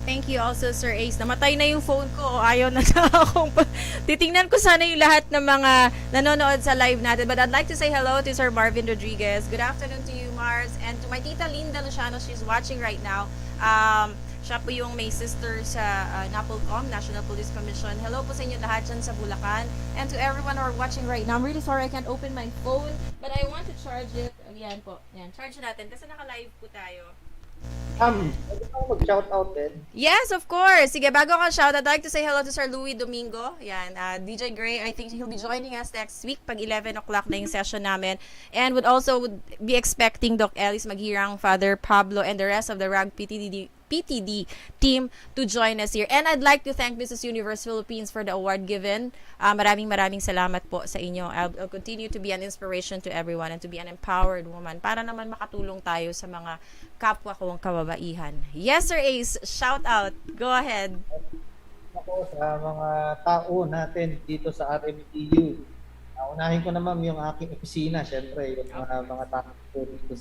Thank you also, Sir Ace. Namatay na yung phone ko. Ayaw na sa akong... Titingnan ko sana yung lahat ng mga nanonood sa live natin. But I'd like to say hello to Sir Marvin Rodriguez. Good afternoon to you, Mars. And to my tita Linda Luciano, she's watching right now. Siya po yung may sister sa NAPOLCOM, National Police Commission. Hello po sa inyo lahat dyan sa Bulacan. And to everyone who are watching right now, I'm really sorry I can't open my phone. But I want to charge it. Ayan po. Ayan, charge natin. Kasi naka-live po tayo. pwede ako mag-shoutout din. Yes, of course. Sige, bago ka shout, I'd like to say hello to Sir Louis Domingo. Yan, DJ Gray, I think he'll be joining us next week pag 11 o'clock na yung session namin. And would be expecting Doc Ellis Maghirang, Father Pablo, and the rest of the RAGPTD team to join us here. And I'd like to thank Mrs. Universe Philippines for the award given. Maraming salamat po sa inyo. I'll continue to be an inspiration to everyone and to be an empowered woman para naman makatulong tayo sa mga kapwa kong kababaihan. Yes, Sir Ace, shout out. Go ahead. Ako sa mga tao natin dito sa RMDU. Unahin ko naman yung aking opisina, syempre, yung mga tao dito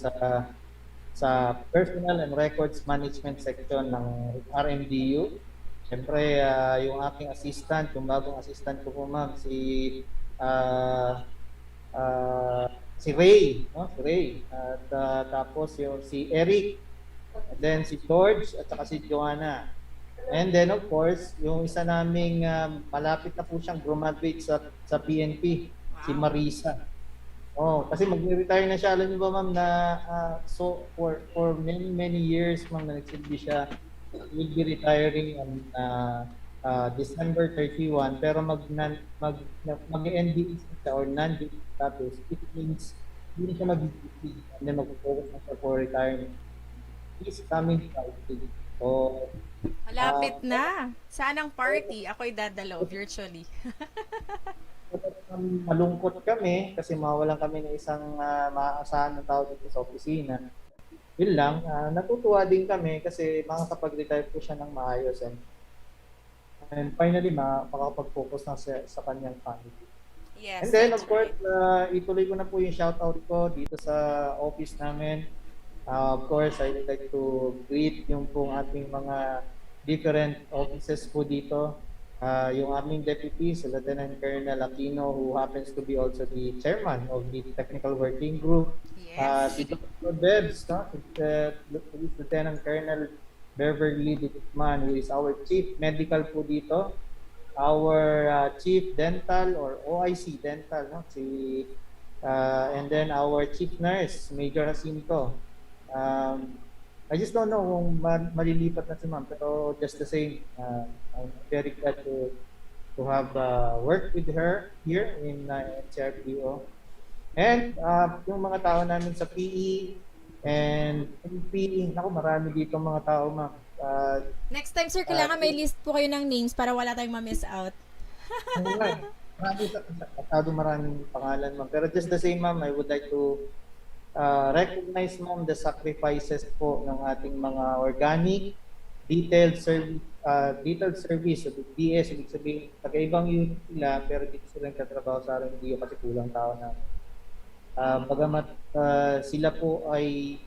sa Personal and Records Management Section ng RMDU. Siyempre, yung aking assistant, yung bagong assistant ko po ma'am, si Ray, no? Si Ray. At tapos yung si Eric, and then si George, at saka si Joanna. And then of course, yung isa naming malapit na po siyang graduate sa PNP, si Marisa. Oh, kasi mag-retire na siya. Alam niyo ba ma'am na so for many years ma'am na nagsilbi siya, will be retiring on December 31 pero mag-NDE siya or non-DE status. It means hindi siya mag-DE and then mag-focus na siya for retirement. He's coming to so Malapit na. Saan ang party? Ako'y dadalaw virtually. Malungkot kami kasi mawalan kami ng isang maaasahan na tao dito sa opisina. Yun lang, natutuwa din kami kasi makakapag-retire po siya ng maayos and finally makakapag-focus na sa kanyang family. Yes. And then of course, ituloy ko na po yung shoutout ko dito sa office namin. Of course, I would like to greet yung pong ating mga different offices po dito. Yung aming deputy, si Lieutenant Colonel Aquino, who happens to be also the chairman of the technical working group. Yes. Si Dr. Bebs, no? Lieutenant Colonel Beverly Dutman, who is our chief medical po dito. Our chief dental or OIC dental, no? And then our chief nurse, Major Jacinto. I just don't know kung malilipat na si ma'am, pero just the same, I'm very glad to have worked with her here in NRCPO. And yung mga tao namin sa PE and MP, naku, marami dito mga tao ma'am. Next time, sir, kailangan may list po kayo ng names para wala tayong ma-miss out. Maraming pangalan ma'am. Pero just the same ma'am, I would like to recognize ma'am the sacrifices po ng ating mga organic, detailed service detailed service, so DS, ibig sabihin, taga-ibang unit nila, pero dito sila nagtatrabaho sa RMDU kasi kulang tao na. Bagamat sila po ay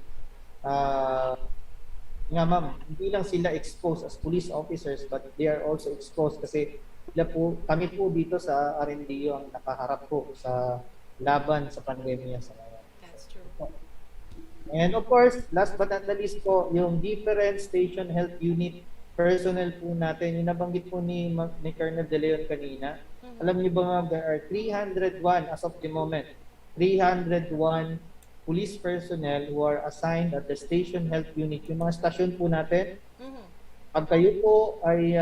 nga ma'am, hindi lang sila exposed as police officers but they are also exposed kasi kami po dito sa RMDU ang nakaharap po sa laban sa pandemya sa ngayon. That's true. And of course, last but not the least po, yung different station health unit personnel po natin, yung nabanggit po ni Colonel De Leon kanina. Alam niyo ba ma'am, there are 301 as of the moment, 301 police personnel who are assigned at the station health unit. Yung mga stasyon po natin, pag kayo po ay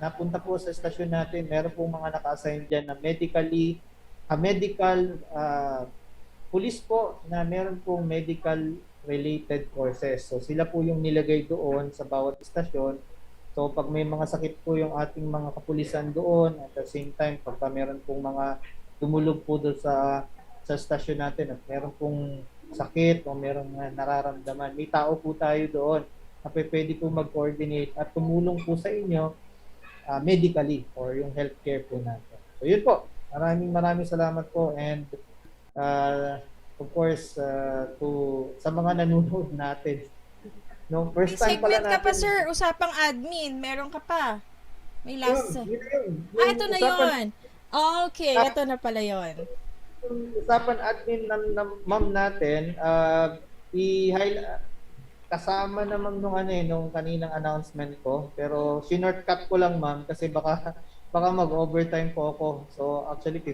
napunta po sa stasyon natin, meron po mga naka-assign dyan na medical police po na meron pong medical related courses. So sila po yung nilagay doon sa bawat stasyon. So pag may mga sakit po yung ating mga kapulisan doon, at the same time, pagka meron pong mga dumulog po doon sa stasyon natin at meron pong sakit o meron nararamdaman, may tao po tayo doon na pwede po mag-coordinate at tumulong po sa inyo medically or yung healthcare po natin. So yun po, maraming salamat po and of course sa mga nanonood natin. No, first time pala natin. Segment ka pa sir, usapang admin, meron ka pa. May last. Yun. Ito na yun. Okay, ito na pala yun. Usapan admin ng ma'am natin, kasama naman nung kaninang announcement ko, pero shortcut ko lang ma'am kasi baka mag-overtime po ako. So actually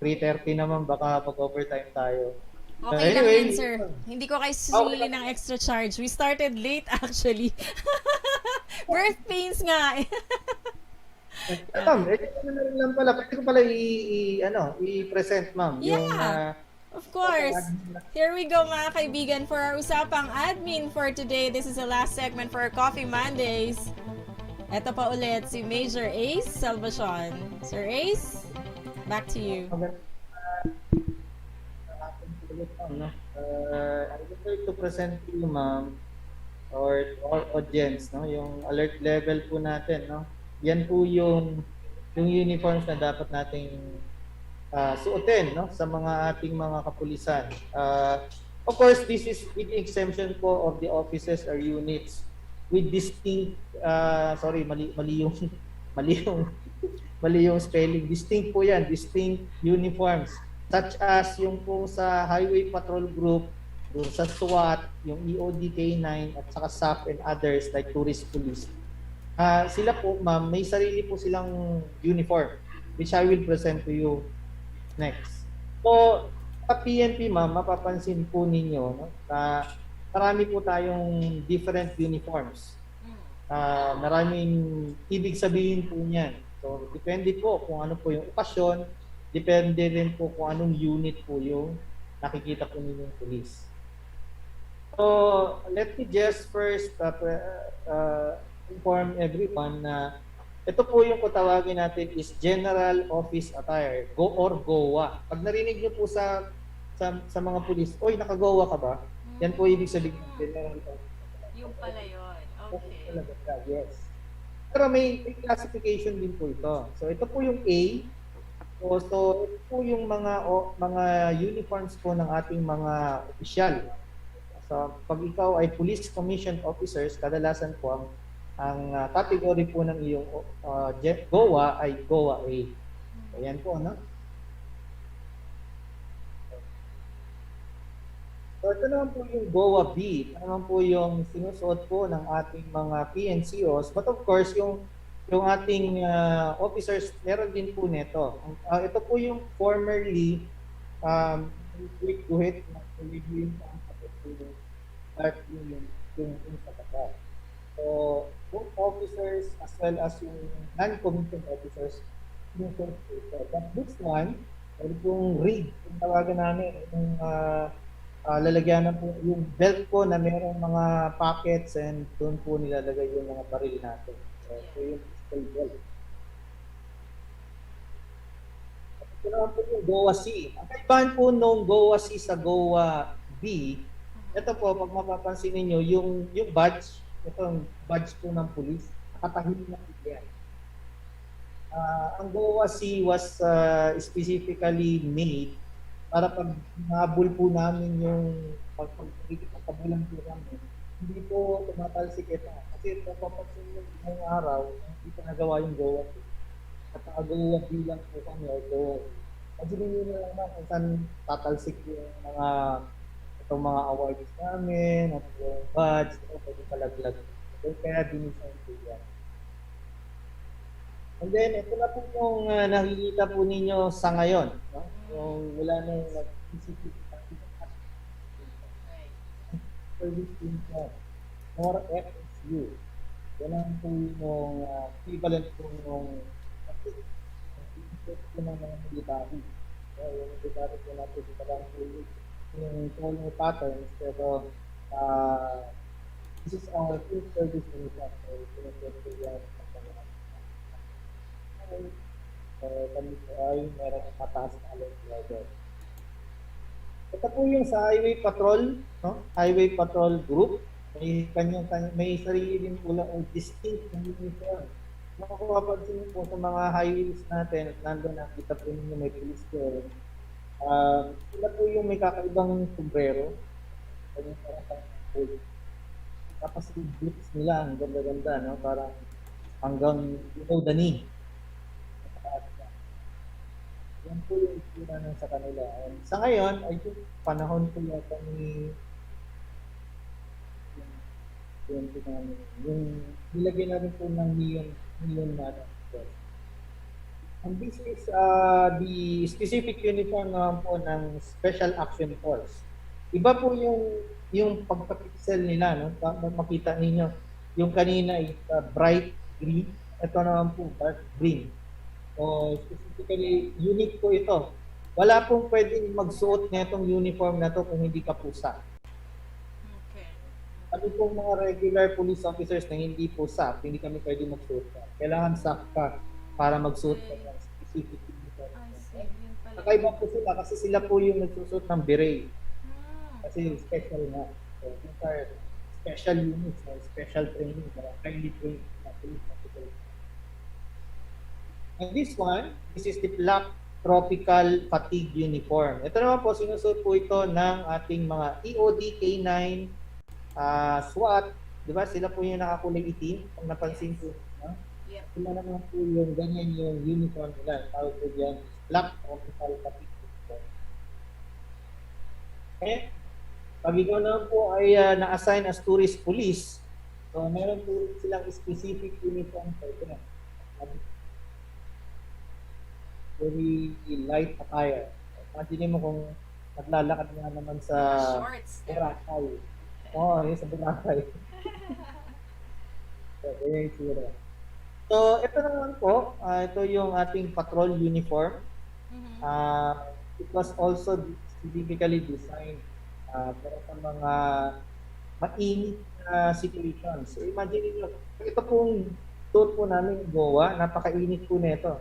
3:30 naman, baka mag-overtime tayo. Okay lang yan, sir. Hindi ko kayo susili ng extra charge. We started late actually. Birth pains nga eh. Ma'am, lang pala. Pwede ko pala i-present, ma'am. Yeah, of course. Here we go mga kaibigan for our usapang admin for today. This is the last segment for our Coffee Mondays. Ito pa ulit si Major Ace Salvacion. Sir Ace, back to you. I would like to present to you, ma'am, or to our audience, no, yung alert level po natin, no. Yan po yung uniforms na dapat nating suotin, no, sa mga ating mga kapulisan. Of course, this is with the exemption po of the offices or units with distinct mali yung spelling. Distinct po yan, distinct uniforms such as yung po sa Highway Patrol Group, yung sa SWAT, yung EOD K9 at saka SAP and others like Tourist Police. Sila po, ma'am, may sarili po silang uniform which I will present to you next. So, sa PNP, ma'am, mapapansin po ninyo, no, na marami po tayong different uniforms. Maraming ibig sabihin po niyan. So, depende po kung ano po yung okasyon, depende rin po kung anong unit po yung nakikita po ninyong police. So, let me just first inform everyone na ito po yung kutawagin natin is General Office Attire, or GOA. Pag narinig niyo po sa mga pulis, oy, naka-GOA ka ba? Yan po ibig sabihin General Office Attire. Yung pala yun. Okay. Yes. Pero may classification din po ito. So ito po yung A. So ito po yung mga uniforms po ng ating mga opisyal. So pag ikaw ay Police Commissioned Officers, kadalasan po ang category po ng iyong GOA ay GOA A. Ayan po, no? So ito naman po yung GOA B. Ito naman po yung sinusuot po ng ating mga PNCOs. But of course, yung ating officers, meron din po nito. Ito po yung formerly guhit na yung sa kata. So, both officers as well as yung non-commissioned officers, yung but this one, ay pong rig, yung tawagan namin, yung lalagyan na po yung belt po na mayroong mga pockets and doon po nilalagay yung mga baril natin. So yung pistol belt. Ito naman po yung GOA C. Ang kaibahan po nung GOA C sa GOA B, ito po, pag mapapansin ninyo, yung badge itong badge po ng police, nakatahimik na po yan. Ang GOA C was specifically made para pag nabul po namin yung pagpapabulan po namin, hindi po tumatalsik ito. Kasi napapansin nyo ngayong araw, hindi po nagawa yung GOA C. At naka-GOA B lang po kami o GOA C. Kasi nyo na lang kung saan tatalsik yung itong mga awards namin, at yung badge, pwede palaglag. Kaya dinisign po yan. And then, ito na po yung nakikita po ninyo sa ngayon. No? Yung wala na yung nag-CCTV service info or FSU. Yan ang po yung equivalent po yung po ng mga military. So, yung military po natin ito lang po yung follow patterns, pero this is our field service uniform. So, pinag-get po yan. Kami po ay meron ang mataas na alert level. Ito po yung sa Highway Patrol, no? Highway Patrol Group. May sarili din po lang o distinct na uniform. Makapapansin niyo po sa mga highways natin at nandun nakita po ninyo may police there. Sila po yung may kakaibang sombrero. Tapos yung boots nila, ang ganda-ganda, no? Parang hanggang below the knee. Yan po yung itsura ng sa kanila. And sa ngayon, ay yung panahon po yata ni yung nilagay na rin po ng neon na and this is the specific uniform naman po ng Special Action Force. Iba po yung pagka-pixel nila, no? Makita ninyo, yung kanina is bright green, ito naman po dark green. So, specifically, unique po ito. Wala pong pwedeng magsuot na itong uniform na to kung hindi kapusa. Okay. Ano pong mga regular police officers na hindi po SAP, hindi kami pwedeng magsuot na. Kailangan SAP ka para magsuot ka ng specific uniform. Kakaiba po sila kasi sila po yung nagsusuot ng beret. Kasi special na. So, these are special units, special training, highly trained na police officers. And this is the Black Tropical Fatigue Uniform. Ito naman po, sinusuot po ito ng ating mga EOD, K9, SWAT. Diba? Sila po yung nakakulay itim. Kung napansin po. No? Yep. Sila naman po yung ganyan yung uniform nila. Tawag po yan, Black Tropical Fatigue Uniform. Okay? Pag ikaw naman po ay na-assign as tourist police, so meron po silang specific uniform for ito. Very light attire. Imagine mo kung naglalakad nga naman sa Boracay. Oo, sa Boracay. So, ito naman po, ito yung ating patrol uniform. It was also specifically designed para sa mga mainit na situations. So, imagine nyo, ito pong suit po namin GOA, napakainit po nito.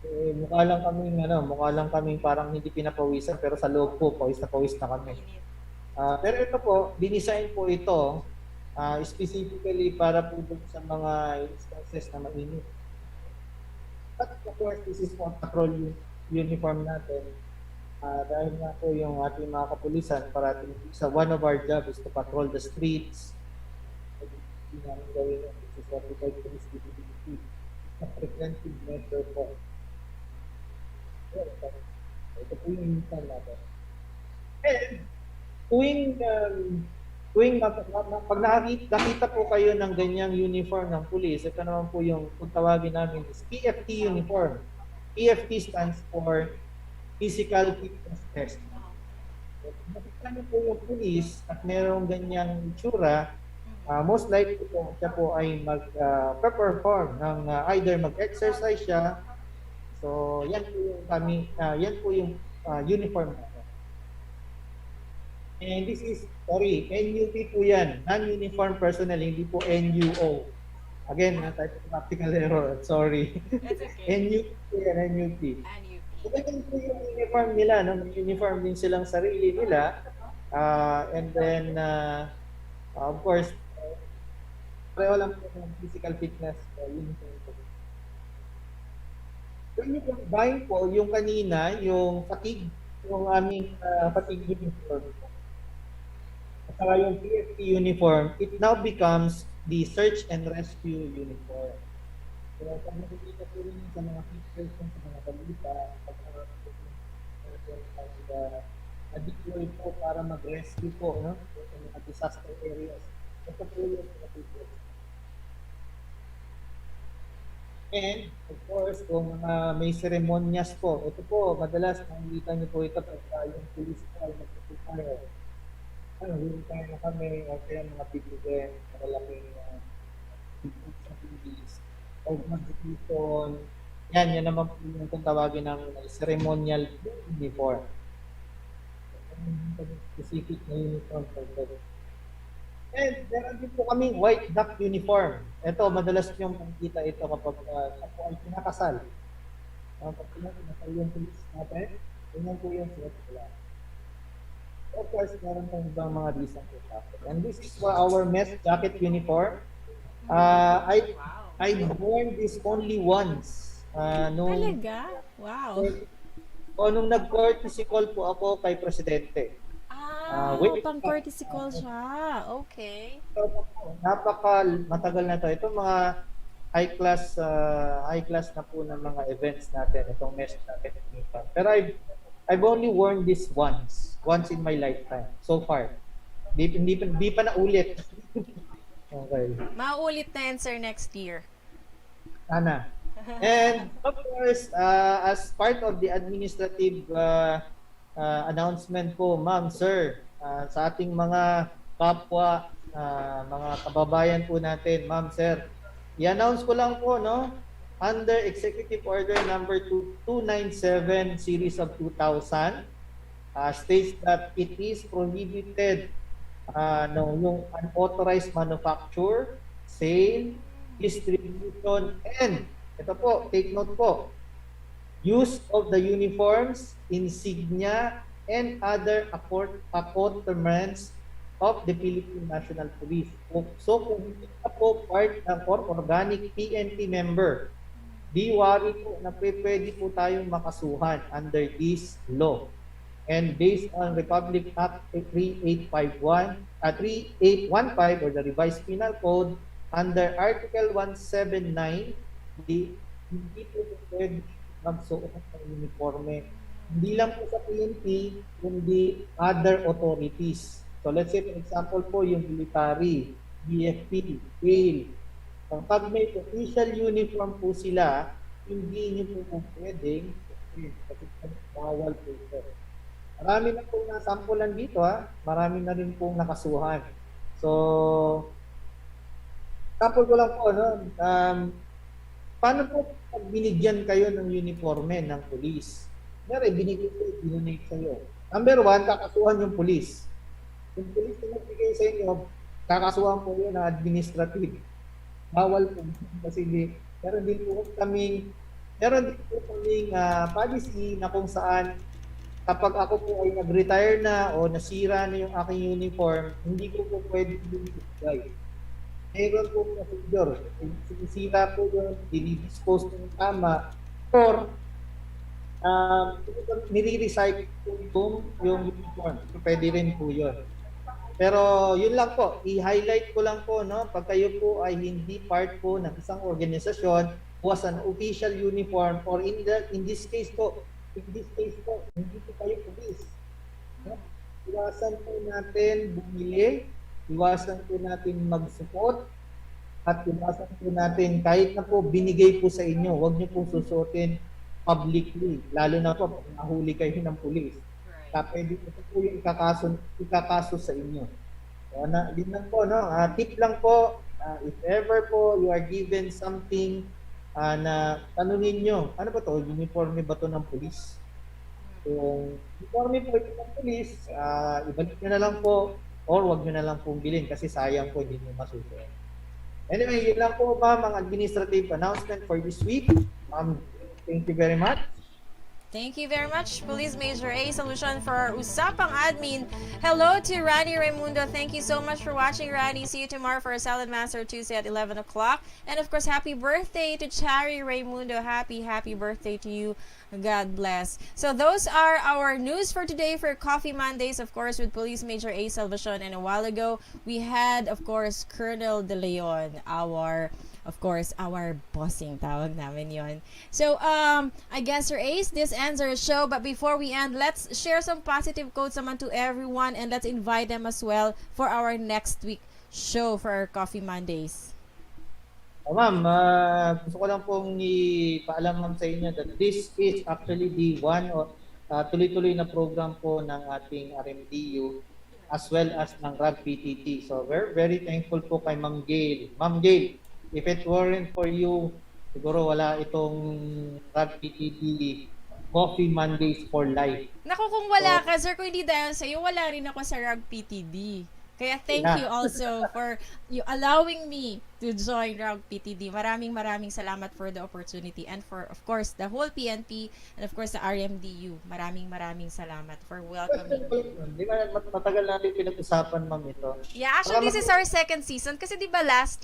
Mukha lang kaming parang hindi pinapawisan pero sa loob po pawis na kami. Pero ito po, dinisign po ito specifically para po sa mga instances na mainit. But of course, this is for patrol uniform natin. Dahil nga po yung ating mga kapulisan, one of our job is to patrol the streets. Hindi namin gawin yun. This is what we call police visibility. A preventive measure po. Ito po yung uniform natin. And pag nakita po kayo ng ganyang uniform ng police, ito naman po yung kung tawagin namin is PFT uniform. PFT stands for Physical Fitness Test. Nakita niyo po yung police at merong ganyang itsura, most likely po siya po ay mag-perform ng either mag-exercise siya. So, yan po yung uniform natin. And this is, NUP po yan, non-uniform personnel, hindi po NUO. Again, typographical error, sorry. That's okay. NUP po yan, NUP. So, ganyan po yung uniform nila, no? May uniform din silang sarili nila. And then, of course, Pareho lang po ng physical fitness uniform po. When you combine po yung kanina, yung fatigue, yung aming fatigue uniform, at saka yung PFP uniform, it now becomes the search and rescue uniform. So, pag nakikita po rin sa mga pictures sa mga balita, pag na-deploy po para mag-rescue po, no? Sa mga disaster areas. Ito po yung mga pictures. And, of course, kung may seremonyas po, ito po, madalas nakikita niyo po ito pag yung police po ay nag-prepare. Hintay na kami, o kaya mga bigyan, malaking bigyan sa police, o mag-execution. Yan naman po yung kung tawagin ng ceremonial uniform. Specific na uniform for that. And meron din po kaming white duck uniform. Ito, madalas niyong makikita ito kapag ako ay pinakasal. Kapag pinakasal yung police natin, yun po yung suot nila. Of course, meron pang ibang mga recent examples. And this is for our mess jacket uniform. I worn this only once. Talaga? Wow. Nung nag-courtesy call po ako kay Presidente. Pang courtesy call siya. Okay. Matagal na to. Ito mga high class na po ng mga events natin. Itong mesh jacket uniform. Pero I've only worn this once in my lifetime so far. Di pa na ulit. Okay. Maulit na yan, sir, next year. Sana. And of course, as part of the administrative announcement po, ma'am, sir, sa ating mga kapwa, mga kababayan po natin, ma'am, sir, i-announce ko lang po, no? Under Executive Order number 297 series of 2000, states that it is prohibited yung unauthorized manufacture, sale, distribution, and ito po, take note po, use of the uniforms, insignia, and other accoutrements of the Philippine National Police. So kung hindi ka po part ng organic PNP member, di worry po na pwede po tayong makasuhan under this law. And based on Republic Act 3815 or the Revised Penal Code, under Article 179, hindi po pwede magsuot ng uniforme. Hindi lang po sa PNP, kundi other authorities. So let's say, for example po, yung military, BFP, PAIL. Kapag may official uniform po sila, hindi nyo po pwedeng kasi bawal po ito. Marami na pong nasampulan dito, marami na rin pong nakasuhan. So, sample ko lang po, no? Paano po pag binigyan kayo ng uniforme ng police? Meron, binigyan ko, binonate sa iyo. Number one, kakasuhan yung police. Yung police na nagbigay sa inyo, kakasuhan po yun na administrative. Bawal po kasi meron din po kaming policy na kung saan kapag ako po ay nag-retire na o nasira na yung aking uniform, hindi ko po pwede ibigay. Meron po procedure. Sinisira po yun, dinidispose ng tama, or nire-recycle po yung uniform. So, pwede rin po yun. Pero yun lang po, i-highlight ko lang po, no, pag kayo po ay hindi part po ng isang organisasyon, was an official uniform, or in this case po, hindi po kayo police. No? Iwasan po natin bumili, iwasan po natin mag-support, at iwasan po natin kahit na po binigay po sa inyo, huwag niyo po susuotin publicly, lalo na po kung nahuli kayo ng pulis. Pwede po yung ikakaso sa inyo. So, yun lang po, no? Tip lang po, if ever po you are given something na tanungin nyo, ano ba to? Uniforme ba to ng pulis? Kung uniforme po ito ng pulis, ibalik nyo na lang po, or wag nyo na lang pong bilhin kasi sayang po, hindi nyo masusunod. Anyway, yun lang po, ma'am, ang administrative announcement for this week. Thank you very much. Thank you very much, Police Major A. Solution for our Usapang Admin. Hello to Rani Raimundo. Thank you so much for watching, Rani. See you tomorrow for a Salad Master Tuesday at 11 o'clock. And of course, happy birthday to Chari Raimundo. Happy birthday to you. God bless. So those are our news for today for Coffee Mondays, of course, with Police Major A. Salvacion. And a while ago, we had, of course, Colonel De Leon, our bossing, tawag namin yon. So, I guess, Sir Ace, this ends our show. But before we end, let's share some positive quotes naman to everyone and let's invite them as well for our next week show for our Coffee Mondays. Ma'am, gusto ko lang pong ipaalam ma'am sa inyo that this is actually the one tuloy-tuloy na program po ng ating RMDU as well as ng RAGPTD. So, we're very thankful po kay Ma'am Gail. Ma'am Gail, if it weren't for you, siguro wala itong RAGPTD Coffee Mondays for life. Naku, kung wala ka, sir, kung hindi dahil sa'yo, wala rin ako sa RAGPTD. Kaya thank you also for you allowing me to join RAGPTD. Maraming salamat for the opportunity and for, of course, the whole PNP and of course the RMDU. Maraming salamat for welcoming me. Di ba matagal natin pinag-usapan, ma'am, ito? Yeah, actually this is our second season kasi di ba last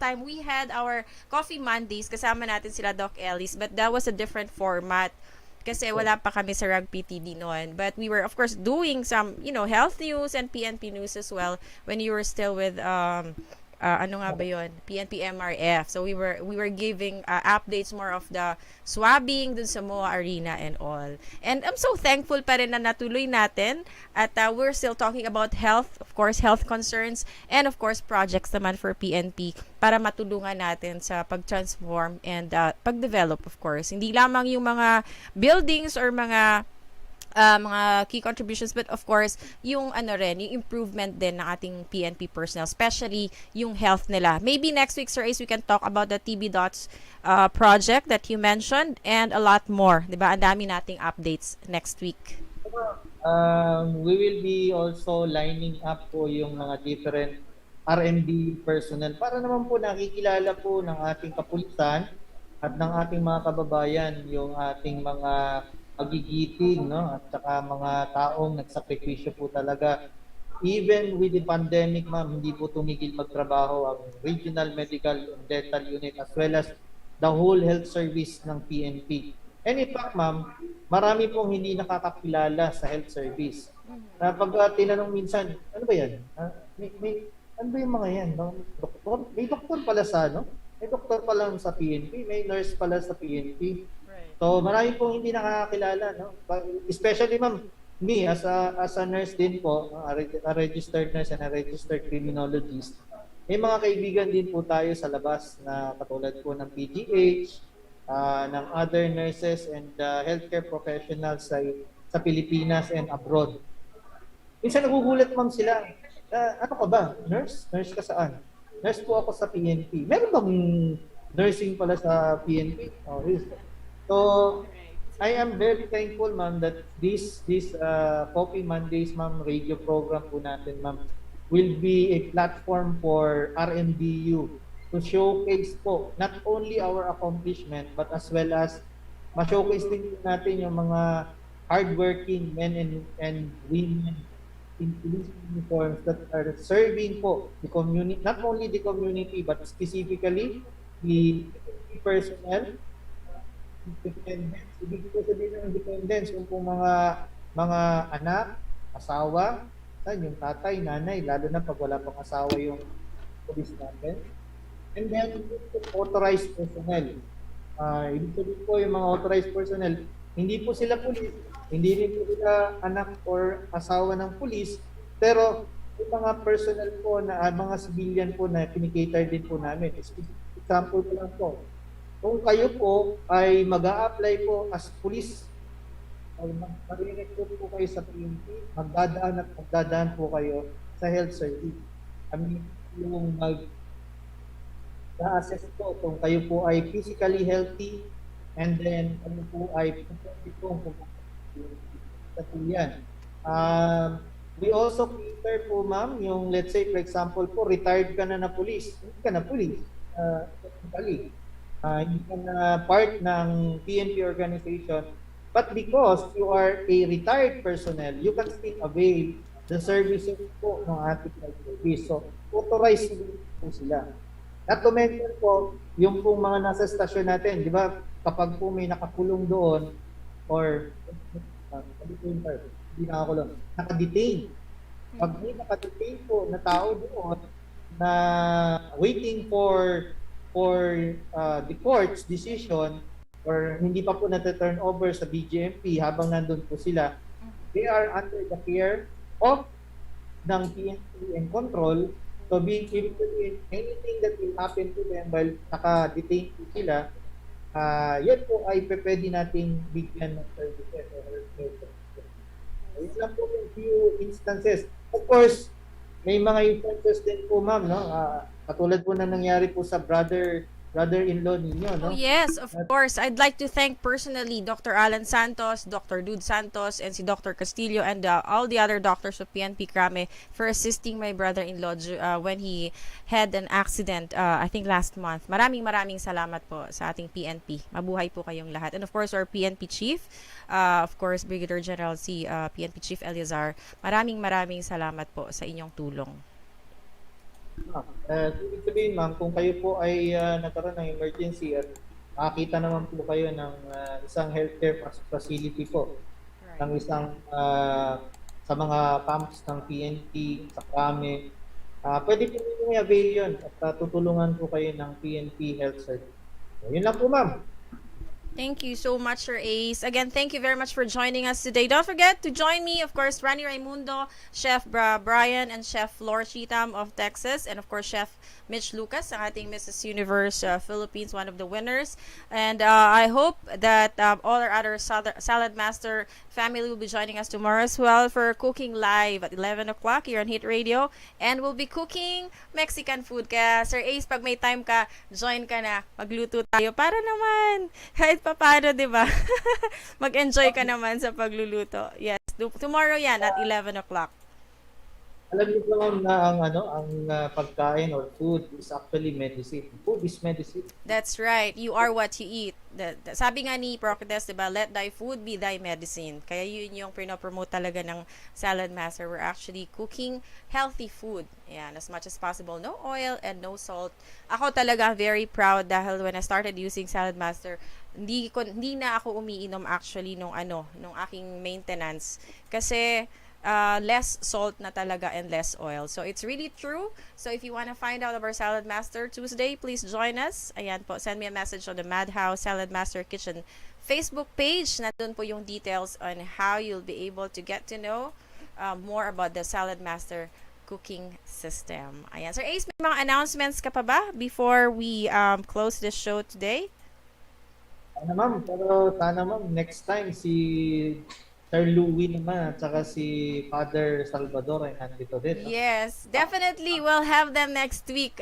time we had our Coffee Mondays kasama natin sila Doc Ellis, but that was a different format. Kasi wala pa kami sa RAGPTD noon. But we were, of course, doing some, health news and PNP news as well when you were still with, PNP MRF. So we were giving updates more of the swabbing dun sa MOA Arena and all. And I'm so thankful pa rin na natuloy natin at we're still talking about health, of course, health concerns and of course projects naman for PNP para matulungan natin sa pag-transform and pag-develop, of course. Hindi lamang yung mga buildings or mga key contributions, but of course yung yung improvement din ng ating PNP personnel, especially yung health nila. Maybe next week, Sir Ace, we can talk about the TB Dots project that you mentioned and a lot more, diba? Ang dami nating updates next week. We will be also lining up po yung mga different RMD personnel para naman po nakikilala po ng ating kapulisan at ng ating mga kababayan yung ating mga magigiting, no? At saka mga taong nagsakripisyo po talaga. Even with the pandemic, ma'am, hindi po tumigil magtrabaho ang Regional Medical and Dental Unit as well as the whole health service ng PNP. And in fact, ma'am, marami pong hindi nakakakilala sa health service. Pag tinanong minsan, ano ba yan? Ano ba yung mga yan? No? Doktor? May doktor pala sa, no? May doktor pala sa PNP, may nurse pala sa PNP. So, marami pong hindi nakakakilala, no? Especially, ma'am, me as a nurse din po, a registered nurse and a registered criminologist. May mga kaibigan din po tayo sa labas na katulad po ng PGH, ng other nurses and healthcare professionals sa Pilipinas and abroad. Minsan nagugulat, ma'am, sila. Ano ka ba? Nurse? Nurse ka saan? Nurse po ako sa PNP. Meron bang nursing pala sa PNP? Oh, so, I am very thankful, ma'am, that this Coffee Mondays, ma'am, radio program po natin, ma'am, will be a platform for RMDU to showcase po not only our accomplishment but as well as ma-showcase din natin yung mga hardworking men and women in police uniforms that are serving po the community, not only the community but specifically the personnel. Independence. Ibig ko sabihin ng independence yung pong mga anak, asawa, yung tatay, nanay, lalo na pag wala pang asawa yung police natin. And then, authorized personnel. Ibig sabihin po yung mga authorized personnel, hindi po sila police, hindi rin po sila anak or asawa ng police, pero yung mga personnel po, mga civilian po na pinikater din po namin. Example ko lang po. Kung kayo po ay mag-a-apply po as police, ay mag-recruit po kayo sa PNP, magdadaan po kayo sa health service. Kami yung mag-assess po kung kayo po ay physically healthy and then kayo po ay sa yan. We also cater po, ma'am, yung let's say for example po, retired ka na police. Hindi ka na police. Technically. Hindi ka na part ng PNP organization, But because you are a retired personnel, you can still avail the services po ng ating health service. So, authorized po sila. Not to mention po, yung pong mga nasa stasyon natin, di ba, kapag po may nakakulong doon, or, hindi nakakulong, nakadetain. Pag may nakadetain po na tao doon, na waiting for the court's decision, or hindi pa po na-turn over sa BGMP habang nandun po sila, they are under the care of ng PNP and control. So being able to do anything that will happen to them while naka-detain po sila, yan po ay pwede nating bigyan ng services. Yun lang po yung few instances. Of course, may mga instances din po, ma'am, no? Katulad po na nangyari po sa brother-in-law ninyo, no? Oh, yes, of course. I'd like to thank personally Dr. Alan Santos, Dr. Dude Santos, and si Dr. Castillo, and all the other doctors of PNP Krame for assisting my brother-in-law when he had an accident, I think last month. Maraming salamat po sa ating PNP. Mabuhay po kayong lahat. And of course, our PNP Chief, of course, Brigadier General si PNP Chief Eliazar. Maraming salamat po sa inyong tulong. Ibig sabihin, ma'am, kung kayo po ay nagkaroon ng emergency at makakita naman po kayo ng isang healthcare facility po, ng isang sa mga pumps ng PNP, sa Krame, pwede po ninyo i-avail yun at tutulungan po kayo ng PNP Health Service. So, yun lang po, ma'am. Thank you so much, Sir Ace. Again, thank you very much for joining us today. Don't forget to join me, of course, Rani Raimundo, Chef Brian, and Chef Flor Cheatham of Texas, and of course, Chef Mitch Lucas, ang ating Mrs. Universe Philippines, one of the winners. And I hope that all our other Salad Master family will be joining us tomorrow as well for cooking live at 11 o'clock here on Hit Radio. And we'll be cooking Mexican food. Kaya, Sir Ace, pag may time ka, join ka na. Magluto tayo. Para naman, kahit paano, di ba? Mag-enjoy ka naman sa pagluluto. Yes, tomorrow yan at 11 o'clock. Alam niyo po, ma'am, na ang pagkain or food is actually medicine. Food is medicine. That's right. You are what you eat. Sabi nga ni Procates, diba, let thy food be thy medicine. Kaya yun yung pinopromote talaga ng Salad Master. We're actually cooking healthy food. Ayan, as much as possible. No oil and no salt. Ako talaga very proud dahil when I started using Salad Master, hindi na ako umiinom actually nung aking maintenance. Kasi less salt na talaga and less oil. So, it's really true. So, if you want to find out about Salad Master Tuesday, please join us. Ayan po, send me a message on the Madhouse Salad Master Kitchen Facebook page. Nandun po yung details on how you'll be able to get to know more about the Salad Master cooking system. Ayan. Sir Ace, may mga announcements ka pa ba before we close the show today? Sana, ma'am. Pero sana, ma'am, next time si Sir Louie naman at saka si Father Salvador ay nandito din. No? Yes, definitely. We'll have them next week.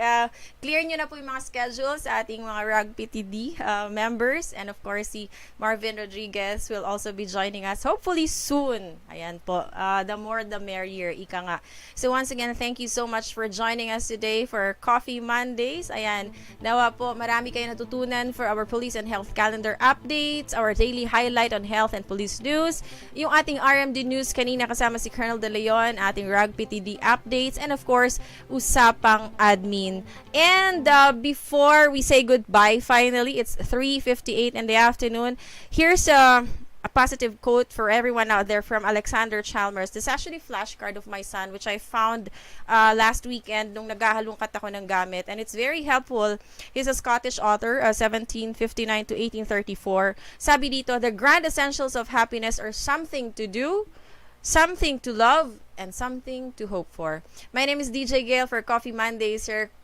Clear nyo na po yung mga schedules sa ating mga RAGPTD members. And of course, si Marvin Rodriguez will also be joining us hopefully soon. Ayan po. The more the merrier. Ika nga. So once again, thank you so much for joining us today for Coffee Mondays. Ayan. Nawa po, marami kayo natutunan for our police and health calendar updates, our daily highlight on health and police news, yung ating RMD News kanina kasama si Colonel De Leon, ating RAGPTD updates, and of course, Usapang Admin. And before we say goodbye, finally, it's 3:58 in the afternoon. Here's a positive quote for everyone out there from Alexander Chalmers. This is actually a flashcard of my son, which I found last weekend nung naghahalungkat ako ng gamit. And it's very helpful. He's a Scottish author, 1759 to 1834. Sabi dito, the grand essentials of happiness are something to do, something to love, and something to hope for. My name is DJ Gail for Coffee Mondays, your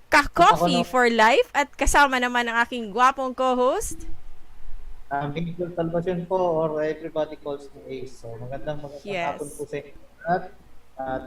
ka-coffee for life. At kasama naman ang aking gwapong co-host, Major Salvacion po, or everybody calls me Ace. So magandang hapon po sa inyo lahat,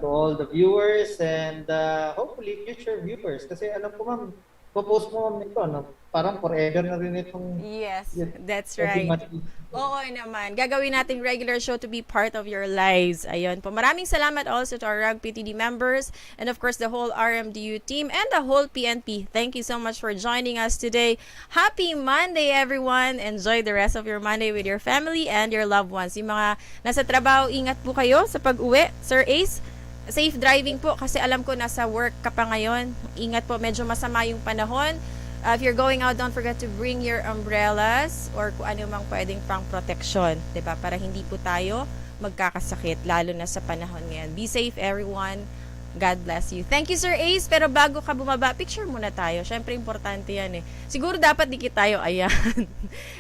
to all the viewers and hopefully future viewers. Kasi alam ko, ma'am, popost mo, ma'am, nito, no? parang forever na rin itong Yes, that's Coffee right. Mondays. Oo naman. Gagawin nating regular show to be part of your lives. Ayun po. Maraming salamat also to our RAGPTD members and of course the whole RMDU team and the whole PNP. Thank you so much for joining us today. Happy Monday, everyone. Enjoy the rest of your Monday with your family and your loved ones. Yung mga nasa trabaho, ingat po kayo sa pag-uwi. Sir Ace, safe driving po kasi alam ko nasa work ka pa ngayon. Ingat po, medyo masama yung panahon. If you're going out, don't forget to bring your umbrellas or kung ano mang pwedeng pang protection, 'di ba? Para hindi po tayo magkakasakit lalo na sa panahon ngayon. Be safe everyone. God bless you. Thank you Sir Ace, pero bago ka bumaba, picture muna tayo. Syempre importante 'yan eh. Siguro dapat dikit tayo, ayan.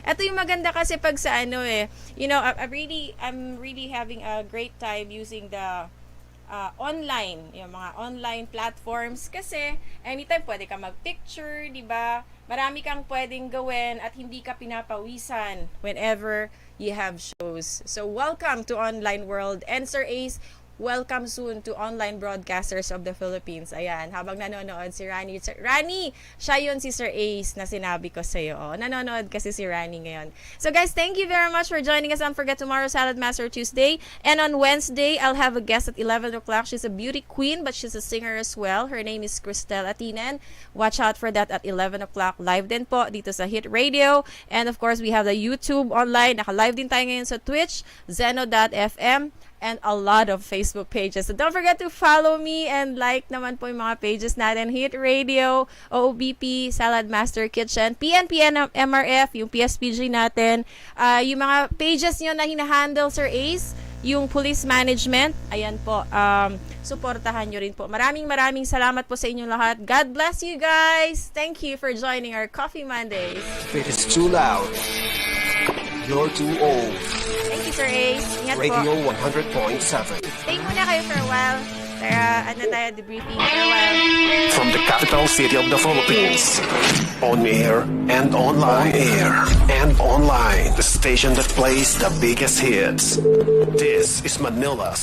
Ito yung maganda kasi pag sa ano eh, you know, I'm really having a great time using the online, yung mga online platforms kasi anytime pwede ka mag-picture, di ba? Marami kang pwedeng gawin at hindi ka pinapawisan whenever you have shows. So welcome to online world. And Sir Ace, welcome soon to online broadcasters of the Philippines. Ayan, habang nanonood si Rani. Rani, siya yun si Sir Ace na sinabi ko sa'yo. Oh, nanonood kasi si Rani ngayon. So guys, thank you very much for joining us. Don't forget tomorrow, Salad Master Tuesday. And on Wednesday, I'll have a guest at 11 o'clock. She's a beauty queen, but she's a singer as well. Her name is Cristel Atinan. Watch out for that at 11 o'clock. Live din po dito sa Hit Radio. And of course, we have the YouTube online. Naka-live din tayo ngayon sa Twitch, Zeno.fm. And a lot of Facebook pages. So don't forget to follow me and like naman po yung mga pages natin. Hit Radio, OOBP, Salad Master Kitchen, PNP, MRF, yung PSPG natin. Yung mga pages nyo na hinahandle, Sir Ace, yung police management, ayan po, suportahan nyo rin po. Maraming salamat po sa inyong lahat. God bless you guys. Thank you for joining our Coffee Mondays. If it is too loud, you're too old. Thank you, Sir Ace. Ingat Radio po. 100.7. Stay muna kayo for a while. Tara, tayo, debriefing for a while. From the capital city of the Philippines, on air and online. On air and online. The station that plays the biggest hits. This is Manila's